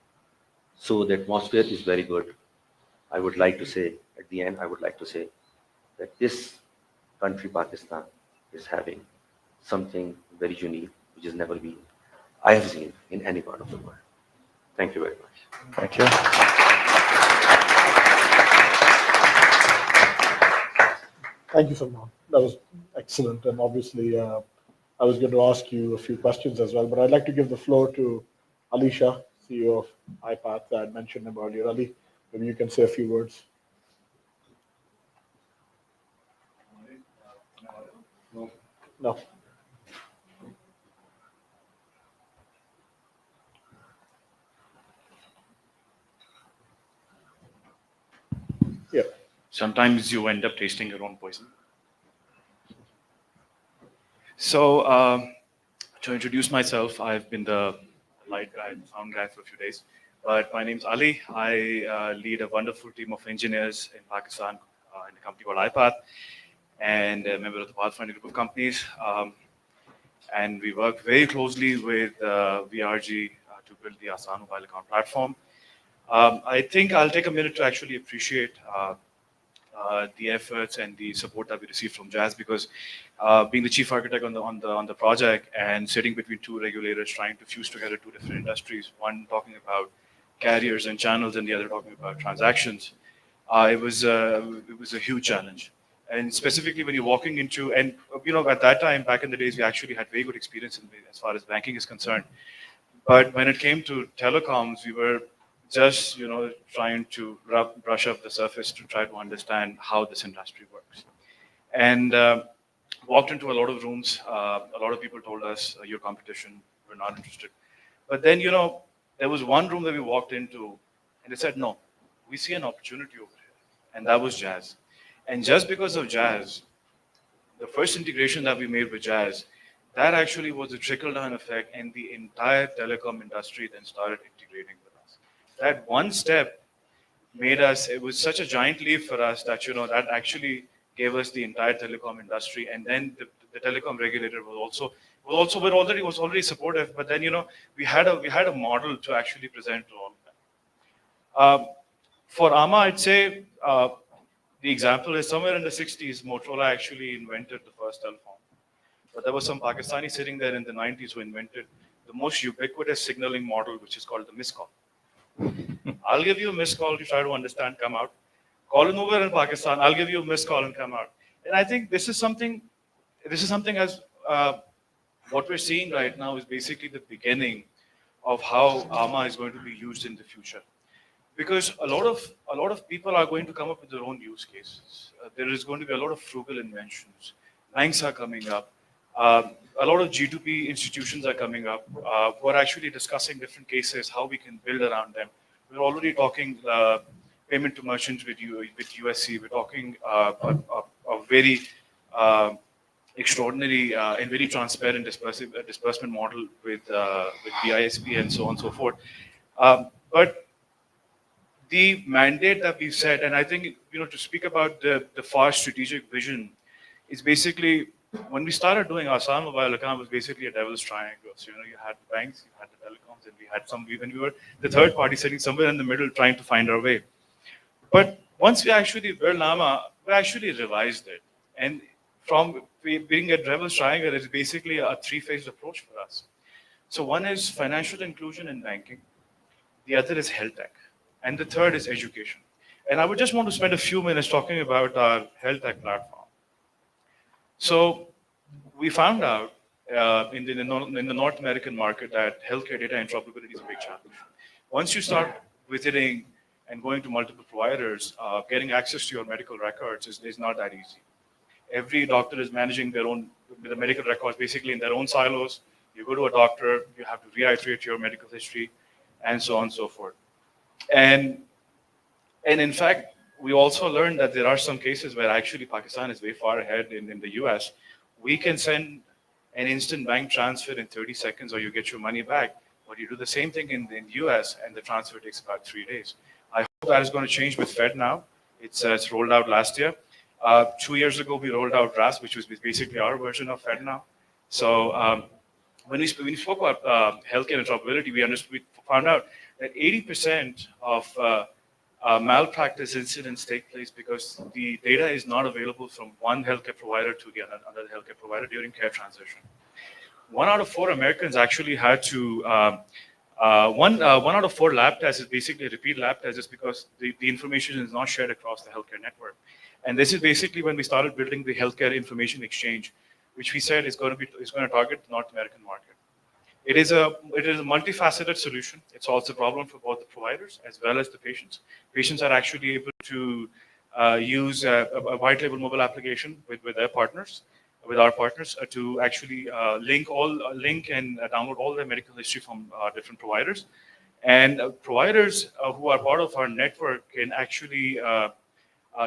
So the atmosphere is very good. I would like to say, at the end, I would like to say that this country, Pakistan, is having something very unique, which has never been, I have seen in any part of the world. Thank you very much. Thank you. Thank you, Salman. That was excellent. And obviously, I was going to ask you a few questions as well, but I'd like to give the floor to Ali Shah, CEO of iPath. I mentioned him earlier. Ali, maybe you can say a few words. No. Yeah. Sometimes you end up tasting your own poison. So, to introduce myself, I've been the light guy, the sound guy for a few days. But my name's Ali. I lead a wonderful team of engineers in Pakistan in a company called iPath, and a member of the Pathfinder group of companies. And we work very closely with VRG to build the Asan mobile account platform. I think I'll take a minute to actually appreciate the efforts and the support that we received from Jazz, because being the chief architect on the project and sitting between two regulators trying to fuse together two different industries, one talking about carriers and channels, and the other talking about transactions. It was a huge challenge. And specifically when you're walking into, and at that time, back in the days, we actually had very good experience as far as banking is concerned. But when it came to telecoms, we were just, trying to brush up the surface to try to understand how this industry works. And walked into a lot of rooms. A lot of people told us, your competition, we're not interested. But then, there was one room that we walked into, and they said, no, we see an opportunity over here. And that was Jazz. And just because of Jazz, the first integration that we made with Jazz, that actually was a trickle-down effect, and the entire telecom industry then started integrating with us. That one step made us, it was such a giant leap for us that, that actually gave us the entire telecom industry. And then the telecom regulator was already supportive, but then, we had a model to actually present to all of them. For AMA, I'd say the example is somewhere in the 60s, Motorola actually invented the first telephone. But there was some Pakistani sitting there in the 90s who invented the most ubiquitous signaling model, which is called the missed call. I'll give you a missed call to try to understand, come out. Call an Uber in Pakistan, I'll give you a missed call and come out. And I think this is something as what we're seeing right now is basically the beginning of how AMA is going to be used in the future. Because a lot of people are going to come up with their own use cases. There is going to be a lot of frugal inventions. Banks are coming up. A lot of G2P institutions are coming up. We're actually discussing different cases, how we can build around them. We're already talking payment to merchants with USC. We're talking a very extraordinary and very transparent disbursement model with BISP and so on and so forth. But the mandate that we've set, and I think, to speak about the far strategic vision, is basically when we started doing our Asan Mobile account was basically a devil's triangle. So, you had the banks, you had the telecoms, and we had when we were the third party sitting somewhere in the middle trying to find our way. But once we actually built Nama, we actually revised it. And from being a devil's triangle, it's basically a three-phased approach for us. So one is financial inclusion in banking. The other is health tech. And the third is education. And I would just want to spend a few minutes talking about our health tech platform. So we found out in the North American market that healthcare data interoperability is a big challenge. Once you start visiting and going to multiple providers, getting access to your medical records is not that easy. Every doctor is managing the medical records basically in their own silos. You go to a doctor, you have to reiterate your medical history, and so on and so forth. And in fact, we also learned that there are some cases where actually Pakistan is way far ahead in the US. We can send an instant bank transfer in 30 seconds or you get your money back. But you do the same thing in the US and the transfer takes about 3 days. I hope that is going to change with Fed now. It's rolled out last year. 2 years ago, we rolled out RAS, which was basically our version of Fed now. So when we spoke about healthcare interoperability, we found out that 80% of malpractice incidents take place because the data is not available from one healthcare provider to the another healthcare provider during care transition. 1 out of 4 Americans actually had to, one out of 4 lab tests is basically a repeat lab test just because the information is not shared across the healthcare network. And this is basically when we started building the healthcare information exchange, which we said is going to target the North American market. It is a multifaceted solution. It solves the problem for both the providers as well as the patients. Patients are actually able to use a white label mobile application with our partners, to actually link and download all their medical history from different providers. And providers who are part of our network can actually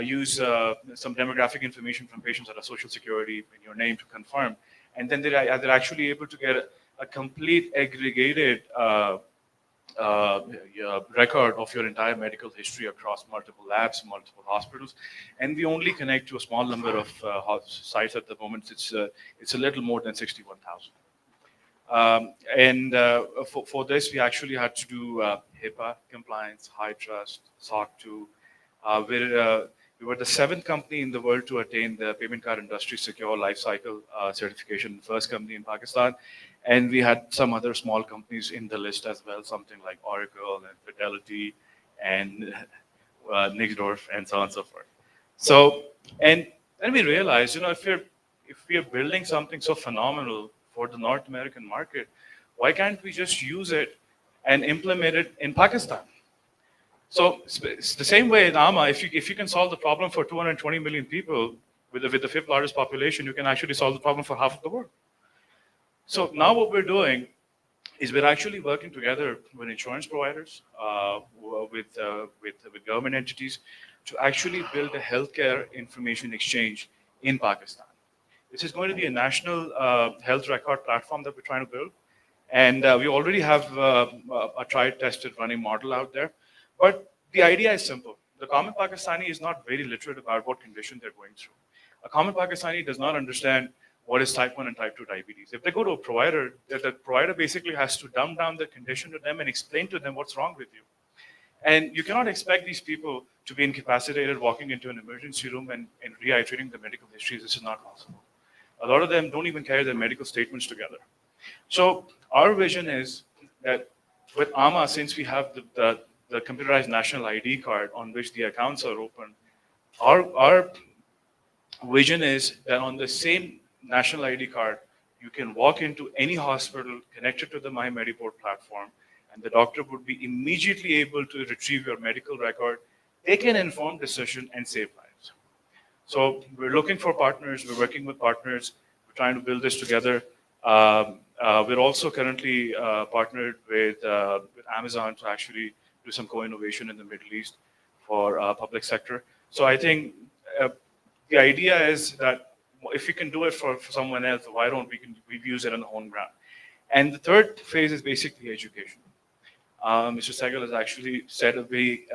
use some demographic information from patients at a social security in your name to confirm. And then they're actually able to get a complete aggregated record of your entire medical history across multiple labs, multiple hospitals. And we only connect to a small number of sites at the moment. It's a little more than 61,000. For this, we actually had to do HIPAA compliance, high trust, SOC 2. We were the 7th company in the world to attain the payment card industry secure lifecycle certification, first company in Pakistan. And we had some other small companies in the list as well, something like Oracle and Fidelity and Nixdorf and so on and so forth. So, and then we realized, if we are building something so phenomenal for the North American market, why can't we just use it and implement it in Pakistan? So it's the same way in AMA, if you can solve the problem for 220 million people with the 5th largest population, you can actually solve the problem for half of the world. So now what we're doing is we're actually working together with insurance providers, with government entities to actually build a healthcare information exchange in Pakistan. This is going to be a national health record platform that we're trying to build. And we already have a tried, tested, running model out there. But the idea is simple. The common Pakistani is not very literate about what condition they're going through. A common Pakistani does not understand what is type 1 and type 2 diabetes. If they go to a provider, the provider basically has to dumb down the condition to them and explain to them what's wrong with you. And you cannot expect these people to be incapacitated walking into an emergency room and reiterating the medical histories. This is not possible. A lot of them don't even carry their medical statements together. So our vision is that with AMA, since we have the computerized national ID card on which the accounts are open, our vision is that on the same national ID card, you can walk into any hospital connected to the My Mediport platform, and the doctor would be immediately able to retrieve your medical record, take an informed decision, and save lives. So we're looking for partners. We're working with partners. We're trying to build this together. We're also currently partnered with Amazon to actually do some co-innovation in the Middle East for public sector. So I think the idea is that if we can do it for someone else, why don't we use it on the own ground? And the third phase is basically education. Mr. Sehgal has actually set a very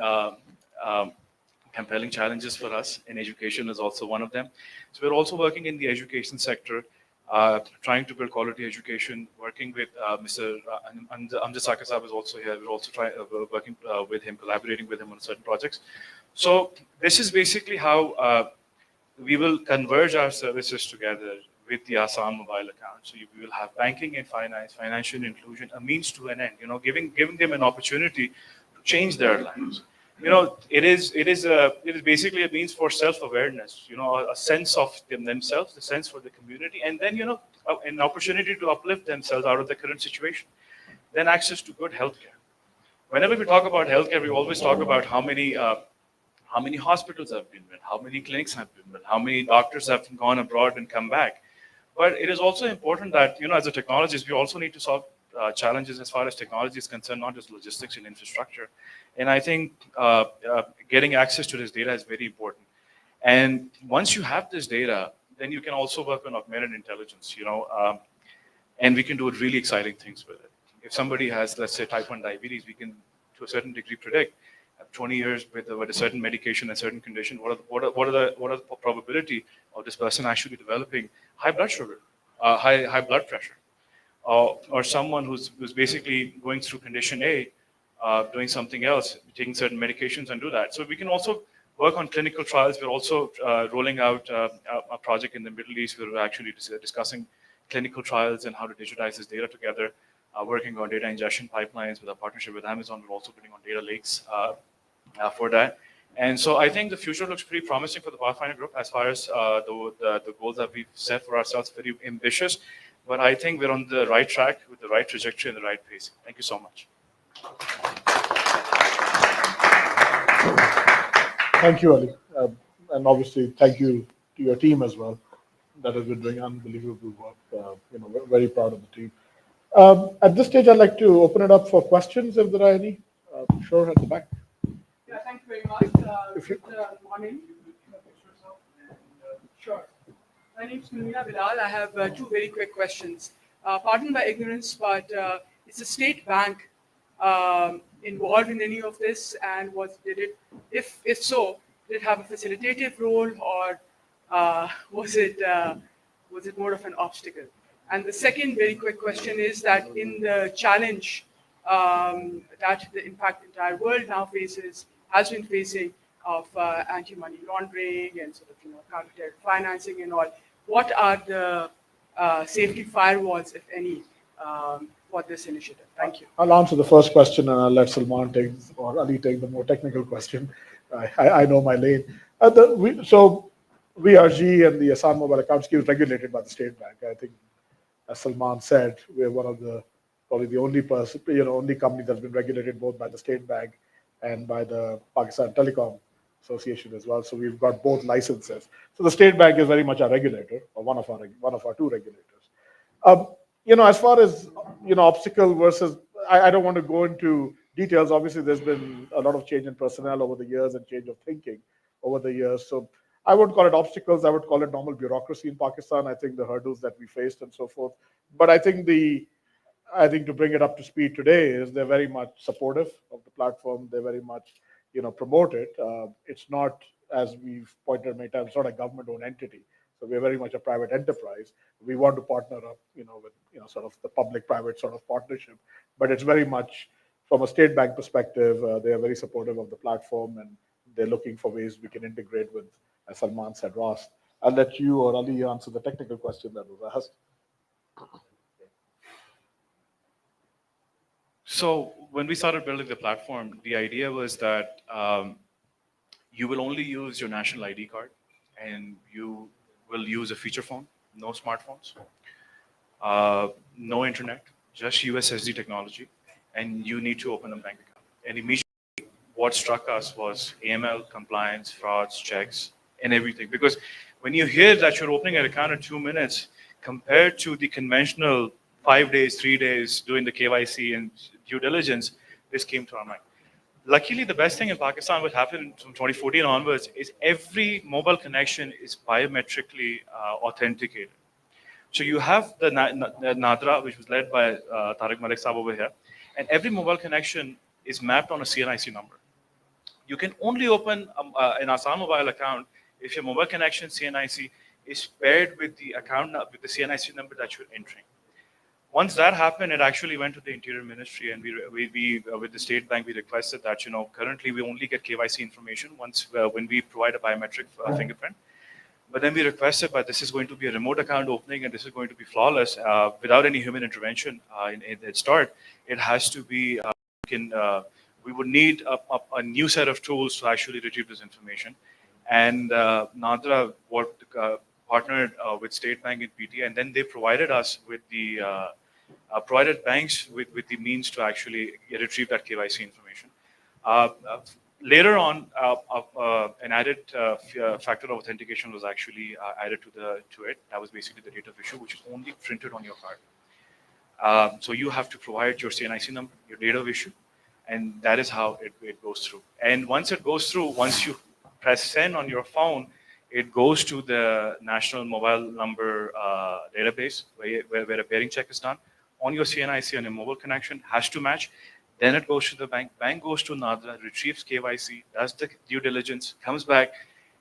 compelling challenges for us, and education is also one of them. So we're also working in the education sector, trying to build quality education, working with Mr. Amjad Saqib Saab is also here. We're also working with him, collaborating with him on certain projects. So this is basically how we will converge our services together with the Asan mobile account. So we will have banking and finance, financial inclusion, a means to an end, giving them an opportunity to change their lives. It is basically a means for self-awareness, a sense of themselves, a sense for the community, and then, an opportunity to uplift themselves out of the current situation. Then access to good healthcare. Whenever we talk about healthcare, we always talk about how many hospitals have been built, how many clinics have been built, how many doctors have gone abroad and come back. But it is also important that, as a technologist, we also need to solve challenges as far as technology is concerned, not just logistics and infrastructure. And I think getting access to this data is very important. And once you have this data, then you can also work on augmented intelligence, and we can do really exciting things with it. If somebody has, let's say, type 1 diabetes, we can, to a certain degree, predict 20 years with a certain medication, a certain condition, what are the probability of this person actually developing high blood sugar, high blood pressure, or someone who's basically going through condition A, doing something else, taking certain medications and do that. So we can also work on clinical trials. We're also rolling out a project in the Middle East. We're actually discussing clinical trials and how to digitize this data together, working on data ingestion pipelines with a partnership with Amazon. We're also building on data lakes for that. And so I think the future looks pretty promising for the Pathfinder Group as far as the goals that we've set for ourselves, very ambitious. But I think we're on the right track with the right trajectory and the right pace. Thank you so much. Thank you, Ali. And obviously, thank you to your team as well that has been doing unbelievable work. We're very proud of the team. At this stage, I'd like to open it up for questions if there are any. Sure, at the back. Yeah, thank you very much. Good morning. Sure. My name is Munira Bilal. I have two very quick questions. Pardon my ignorance, but is the state bank involved in any of this? And if so, did it have a facilitative role, or was it more of an obstacle? And the second very quick question is that in the challenge that the entire world now has been facing, of anti-money laundering and sort of, counter financing and all. What are the safety firewalls, if any, for this initiative? Thank you. I'll answer the first question and I'll let Salman take or Ali take the more technical question. I know my lane. So VRG and the Assam Mobile Account Scheme is regulated by the State Bank. I think, as Salman said, we're one of the probably the only person, only company that's been regulated both by the State Bank and by the Pakistan Telecom Association as well. So we've got both licenses. So the State Bank is very much our regulator, or one of our two regulators. As far as obstacle versus, I don't want to go into details. Obviously, there's been a lot of change in personnel over the years and change of thinking over the years. So I wouldn't call it obstacles. I would call it normal bureaucracy in Pakistan. I think the hurdles that we faced and so forth. But I think to bring it up to speed today is they're very much supportive of the platform. They very much, promote it. It's not, as we've pointed many times, it's not a government-owned entity. So we're very much a private enterprise. We want to partner up, with, sort of the public-private sort of partnership. But it's very much from a State Bank perspective, they are very supportive of the platform and they're looking for ways we can integrate with, as Salman said, Ross. I'll let you or Ali answer the technical question that was asked. So when we started building the platform, the idea was that you will only use your national ID card and you will use a feature phone, no smartphones, no internet, just USSD technology, and you need to open a bank account. And immediately what struck us was AML, compliance, frauds, checks, and everything. Because when you hear that you're opening an account in 2 minutes compared to the conventional 5 days, 3 days doing the KYC and due diligence, this came to our mind. Luckily, the best thing in Pakistan, what happened from 2014 onwards, is every mobile connection is biometrically authenticated. So you have the NADRA, which was led by Tariq Malik Saab over here, and every mobile connection is mapped on a CNIC number. You can only open an Assam mobile account if your mobile connection CNIC is paired with the account with the CNIC number that you're entering. Once that happened, it actually went to the Interior Ministry, and we with the State Bank, we requested that, currently we only get KYC information once when we provide a biometric fingerprint. But then we requested, but this is going to be a remote account opening, and this is going to be flawless without any human intervention in the start. It has to be, we would need a new set of tools to actually retrieve this information. And NADRA partnered with State Bank and PT, and then they provided us with the provided banks with the means to actually retrieve that KYC information. Later on, an added factor of authentication was actually added to it. That was basically the date of issue, which is only printed on your card. So you have to provide your CNIC number, your date of issue, and that is how it goes through. And once it goes through, once you press send on your phone, it goes to the national mobile number database where a pairing check is done. On your CNIC and a mobile connection has to match. Then it goes to the bank. Bank goes to NADRA, retrieves KYC, does the due diligence, comes back,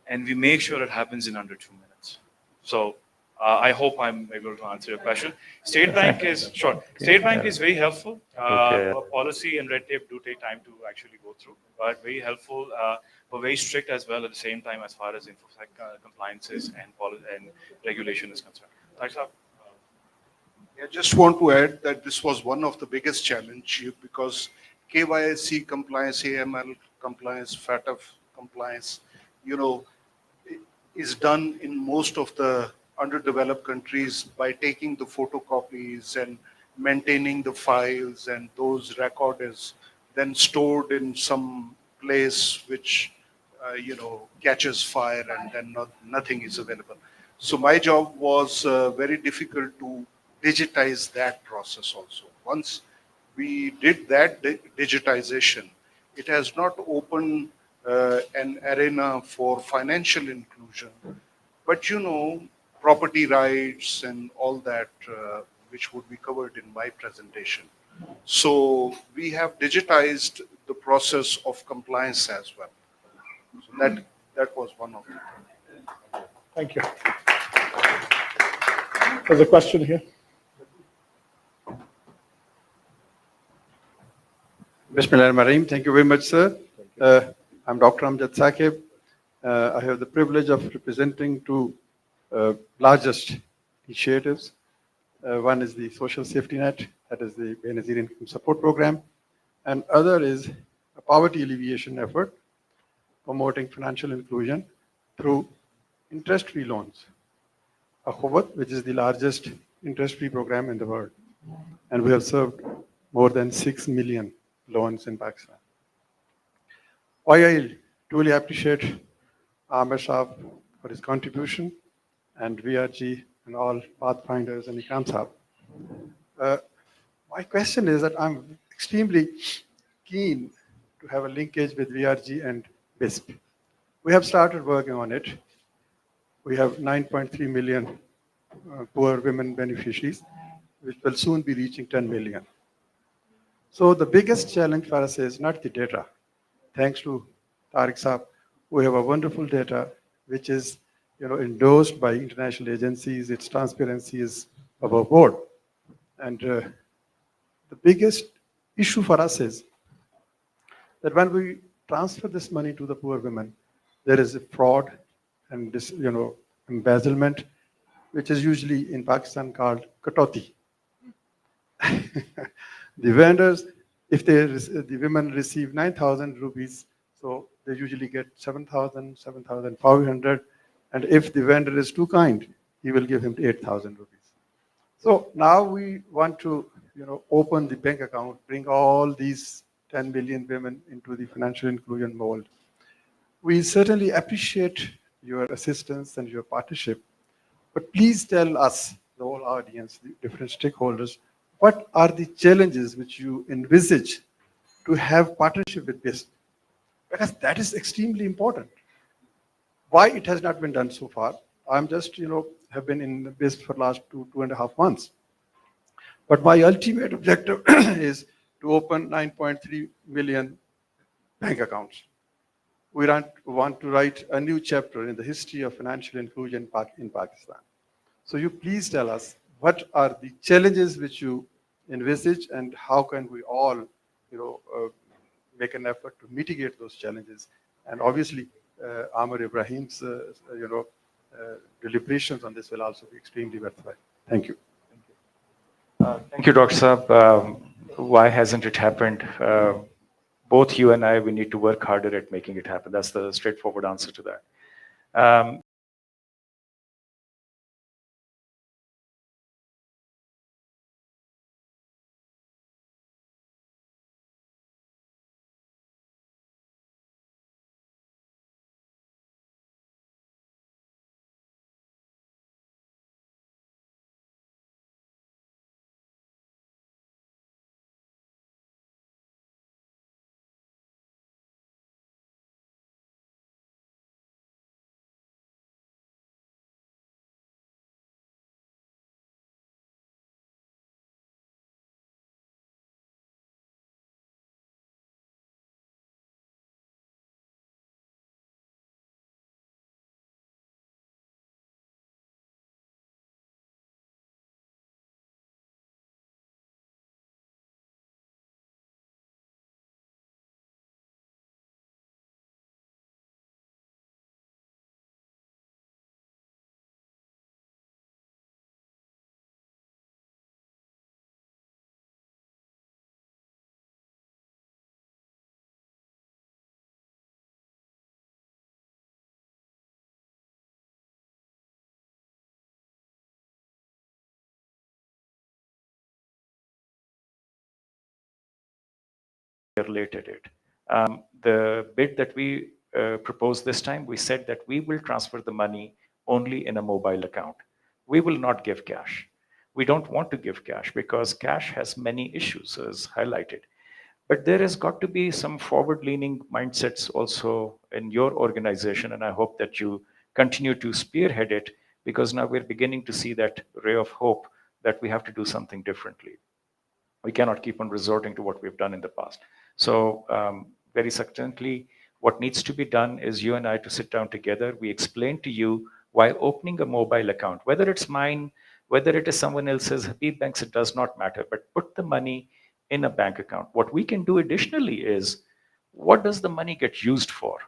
and we make sure it happens in under 2 minutes. So I hope I'm able to answer your question. State Bank is short. State Bank is very helpful. Policy and red tape do take time to actually go through, but very helpful. But very strict as well at the same time as far as InfoSec compliances and regulation is concerned. Thanks, sir. I just want to add that this was one of the biggest challenge because KYC compliance, AML compliance, FATF compliance, is done in most of the underdeveloped countries by taking the photocopies and maintaining the files, and those record is then stored in some place which catches fire, and then nothing is available. So my job was very difficult to digitize that process also. Once we did that digitization, it has not opened an arena for financial inclusion, but property rights and all that, which would be covered in my presentation. So we have digitized the process of compliance as well. So that was one of them. Thank you. There's a question here. Bismillahirrahmanirrahim. Thank you very much, sir. I'm Dr. Amjad Saqib. I have the privilege of representing two largest initiatives. One is the Social Safety Net, that is the Benazir Income Support Program, and other is a poverty alleviation effort promoting financial inclusion through interest-free loans, Akhovat, which is the largest interest-free program in the world. And we have served more than 6 million loans in Pakistan. Why I truly appreciate Amir Saab for his contribution and VRG and all Pathfinders and Ikram Saab. My question is that I'm extremely keen to have a linkage with VRG and BISP. We have started working on it. We have 9.3 million poor women beneficiaries, which will soon be reaching 10 million. So the biggest challenge for us is not the data. Thanks to Tariq Saab, we have a wonderful data which is endorsed by international agencies. Its transparency is above board. And the biggest issue for us is that when we transfer this money to the poor women, there is a fraud and this, embezzlement, which is usually in Pakistan called katoti. The vendors, if the women receive 9,000 rupees, so they usually get 7,000, 7,500, and if the vendor is too kind, he will give him 8,000 rupees. So now we want to, open the bank account, bring all these 10 million women into the financial inclusion mold. We certainly appreciate your assistance and your partnership, but please tell us, the whole audience, the different stakeholders, what are the challenges which you envisage to have partnership with BISP? Because that is extremely important. Why it has not been done so far? I'm just, have been in BISP for the last 2.5 months. But my ultimate objective is to open 9.3 million bank accounts. We want to write a new chapter in the history of financial inclusion in Pakistan. So you please tell us what are the challenges which you envisage and how can we all, make an effort to mitigate those challenges. And obviously, Amir Ibrahim's, deliberations on this will also be extremely worthwhile. Thank you. Thank you, Dr. Saab. Why hasn't it happened? Both you and I, we need to work harder at making it happen. That's the straightforward answer to that. Related it. The bid that we proposed this time, we said that we will transfer the money only in a mobile account. We will not give cash. We don't want to give cash because cash has many issues, as highlighted. But there has got to be some forward-leaning mindsets also in your organization, and I hope that you continue to spearhead it because now we're beginning to see that ray of hope that we have to do something differently. We cannot keep on resorting to what we've done in the past. So very succinctly, what needs to be done is you and I to sit down together. We explain to you while opening a mobile account, whether it's mine, whether it is someone else's, Habib Bank's, it does not matter, but put the money in a bank account. What we can do additionally is What does the money get used for?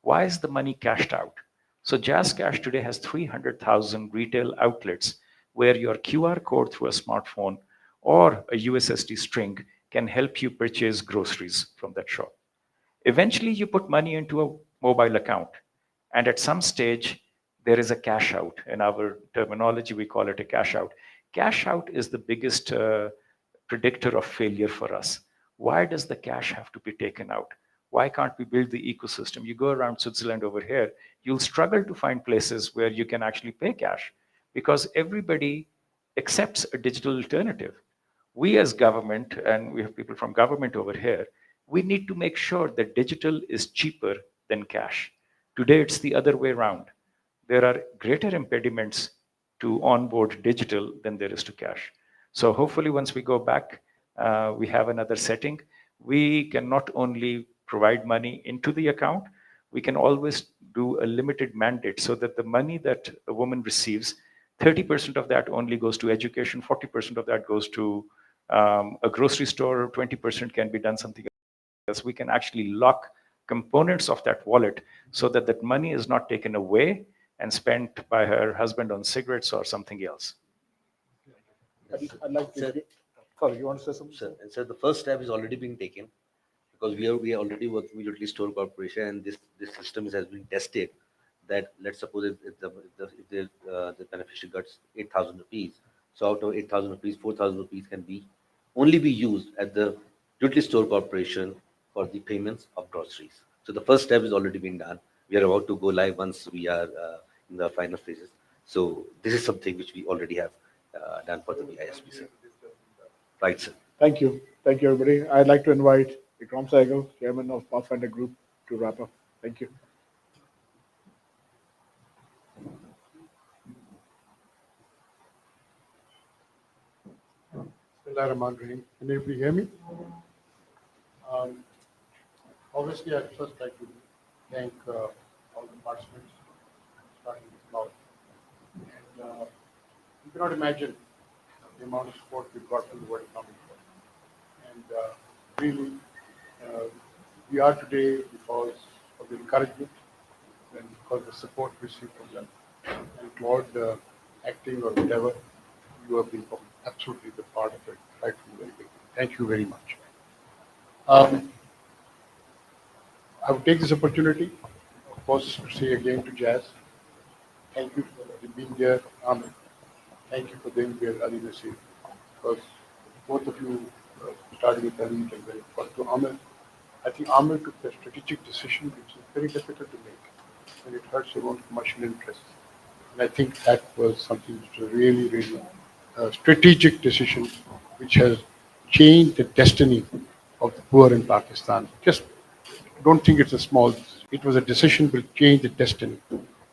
Why is the money cashed out? So Jazz Cash today has 300,000 retail outlets where your QR code through a smartphone or a USSD string can help you purchase groceries from that shop. Eventually, you put money into a mobile account, and at some stage, there is a cash out. In our terminology, we call it a cash out. Cash out is the biggest predictor of failure for us. Why does the cash have to be taken out? Why can't we build the ecosystem? You go around Switzerland over here, you'll struggle to find places where you can actually pay cash because everybody accepts a digital alternative. We as government, and we have people from government over here, we need to make sure that digital is cheaper than cash. Today, it's the other way around. There are greater impediments to onboard digital than there is to cash. So hopefully once we go back, we have another setting. We can not only provide money into the account, we can always do a limited mandate so that the money that a woman receives, 30% of that only goes to education, 40% of that goes to a grocery store, 20% can be done something else. We can actually lock components of that wallet so that that money is not taken away and spent by her husband on cigarettes or something else. I'd like to. Sorry, you want to say something? Sir, and sir, the first step is already being taken because we are already working with Utility Store Corporation, and this system has been tested. That let's suppose if the beneficiary gets 8,000 rupees, so out of 8,000 rupees, 4,000 rupees can only be used at the Utility Store Corporation for the payments of groceries. So the first step is already being done. We are about to go live once we are in the final phases. So this is something which we already have done for the ISP, sir. Right, sir. Thank you. Thank you, everybody. I'd like to invite Ikram Saigal, Chairman of Pathfinder Group, to wrap up. Thank you. Bismillahirrahmanirrahim. Can everybody hear me? Obviously, I'd first like to thank all the participants, starting with Claude. And you cannot imagine the amount of support we've got from the World Economic Forum. And really, we are today because of the encouragement and because of the support we receive from them. And Claude, acting or whatever, you have been absolutely the part of it right from the very beginning. Thank you very much. I would take this opportunity, of course, to say again to Jazz, thank you for being there, Ahmed. Thank you for being there, Ali Nasir, because both of you started with Ali and very important to Ahmed. I think Ahmed took a strategic decision which is very difficult to make, and it hurts your own commercial interests. And I think that was something which was really, really strategic decision which has changed the destiny of the poor in Pakistan. Just don't think it's a small, it was a decision will change the destiny.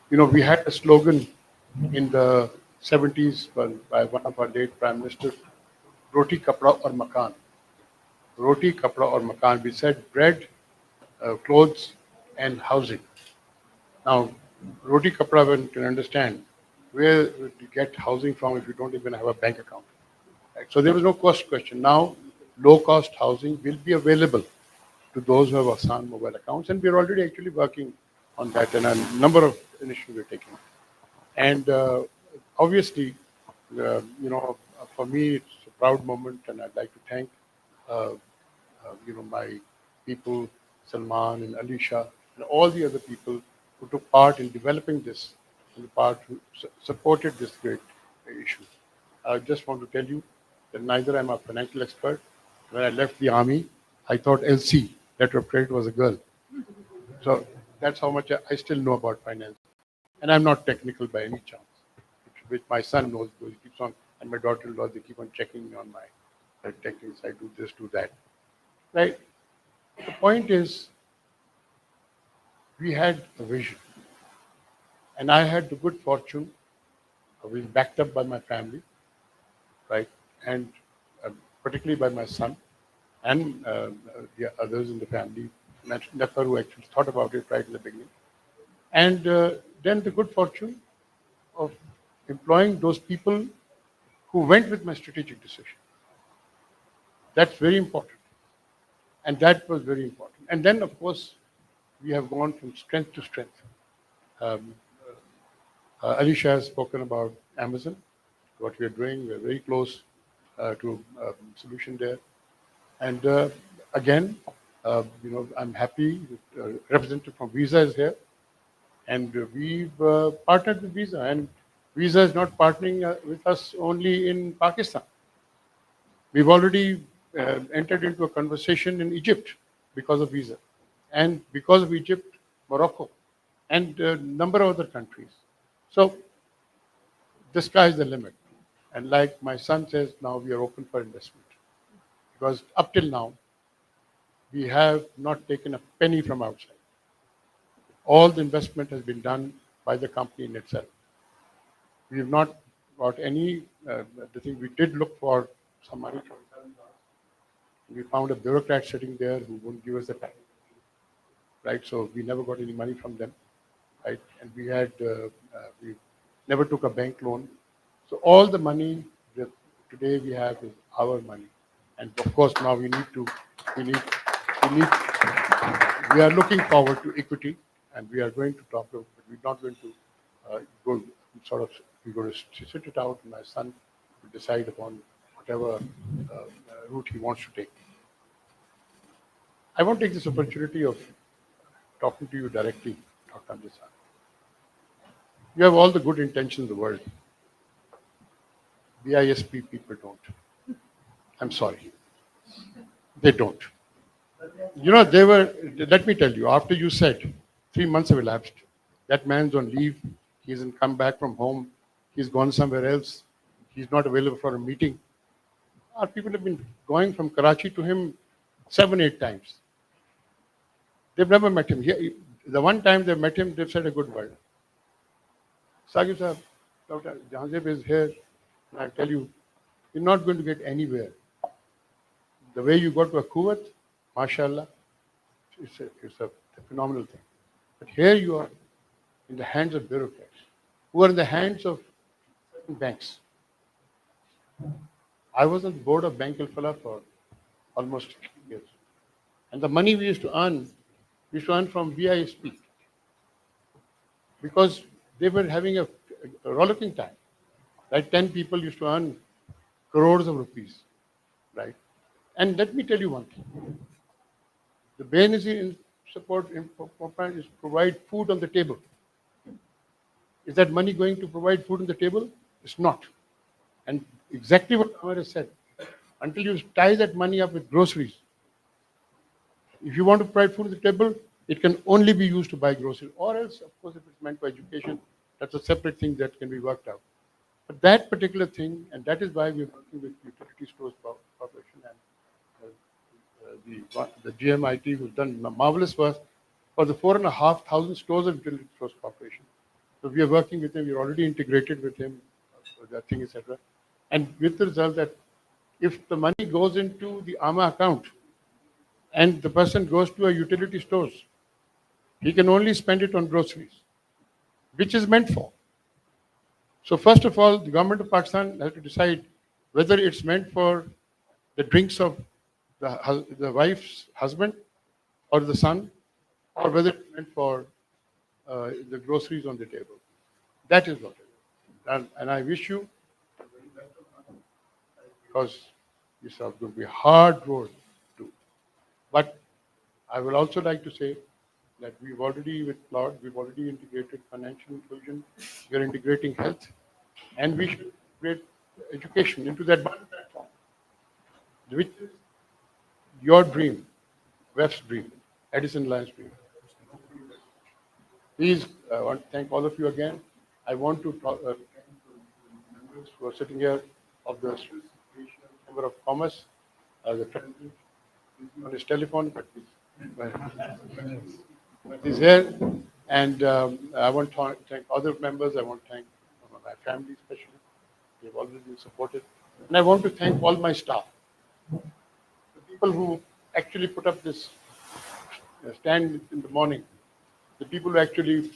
You know, we had a slogan in the 70s by one of our late Prime Minister, Roti, Kapra or Makan. Roti, Kapra or Makan. We said bread, clothes and housing. Now, Roti, Kapra, one can understand where do you get housing from if you don't even have a bank account. Right? So there was no cost question. Now, low-cost housing will be available to those who have Asan mobile accounts, and we're already actually working on that, and a number of initiatives we're taking. And obviously, you know, for me, it's a proud moment, and I'd like to thank, you know, my people, Salman and Alisha, and all the other people who took part in developing this, and the part who supported this great issue. I just want to tell you that neither am I a financial expert. When I left the army, I thought LC, letter of credit, was a girl. So that's how much I still know about finance. And I'm not technical by any chance, which my son knows, because he keeps on, and my daughter-in-law, they keep on checking me on my techniques. I do this, do that. Right? The point is, we had a vision. And I had the good fortune of being backed up by my family, right? And particularly by my son and the others in the family, Nefar, who actually thought about it right in the beginning. And then the good fortune of employing those people who went with my strategic decision. That's very important. And that was very important. And then, of course, we have gone from strength to strength. Alisha has spoken about Amazon, what we are doing. We're very close to solution there. And again, I'm happy. Representative from Visa is here, and we've partnered with Visa, and Visa is not partnering with us only in Pakistan. We've already entered into a conversation in Egypt because of Visa, and because of Egypt, Morocco, and a number of other countries. So the sky is the limit. And like my son says, now we are open for investment. Because up till now, we have not taken a penny from outside. All the investment has been done by the company in itself. We have not got any, the thing we did look for some money from them. We found a bureaucrat sitting there who wouldn't give us the time. Right, so we never got any money from them. Right, and we never took a bank loan. So all the money that today we have is our money. And of course now we are looking forward to equity, and we are going to talk about, but we're not going to go sort of, we're going to sit it out, and my son will decide upon whatever route he wants to take. I want to take this opportunity of talking to you directly, Dr. Amjad. You have all the good intentions in the world. BISP people don't. I'm sorry. They don't. Let me tell you, after you said 3 months have elapsed, that man's on leave, he hasn't come back from home, he's gone somewhere else, he's not available for a meeting. Our people have been going from Karachi to him 7, 8 times. They've never met him. The one time they met him, they've said a good word. Sagib sahab, Dr. Jahanzeb is here, and I tell you, you're not going to get anywhere. The way you got to a Kuwait, mashallah, it's a phenomenal thing. But here you are in the hands of bureaucrats, who are in the hands of banks. I was on the board of Bank Al-Falah for almost years. And the money we used to earn from VISP. Because they were having a rollicking time. Like 10 people used to earn crores of rupees. Right? And let me tell you one thing. The Benazir in support is provide food on the table. Is that money going to provide food on the table? It's not. And exactly what Amar has said. Until you tie that money up with groceries, if you want to provide food on the table, it can only be used to buy groceries. Or else, of course, if it's meant for education, that's a separate thing that can be worked out. But that particular thing, and that is why we're working with Utility Stores Corporation and the GMIT, who's done marvelous work for the 4,500 stores of Utility Stores Corporation. So we are working with him. We're already integrated with him, that thing, etc. And with the result that if the money goes into the AMA account and the person goes to a utility stores, he can only spend it on groceries, which is meant for. So first of all, the government of Pakistan has to decide whether it's meant for the drinks of the wife's husband or the son, or whether it's meant for the groceries on the table. That is what it is. And I wish you, because this is going to be a hard road to do. But I would also like to say that we've already, with Cloud, we've already integrated financial inclusion, we're integrating health, and we should integrate education into that one platform, which is your dream, West's dream, Edison Lyon's dream. Please, I want to thank all of you again. I want to thank the members who are sitting here of the Chamber of Commerce, the president on his telephone, but he's here. And I want to thank other members. I want to thank my family especially. They've always been supported. And I want to thank all my staff, the people who actually put up this stand in the morning, the people who actually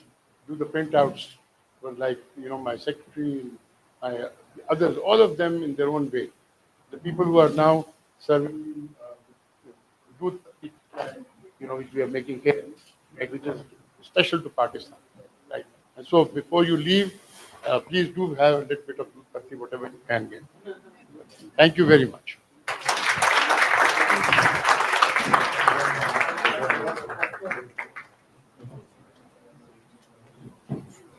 do the printouts were like, my secretary, my others, all of them in their own way. The people who are now serving booth which we are making here, right, which is special to Pakistan, right? And so before you leave, please do have a little bit of Gulparsi, whatever you can get. Thank you very much.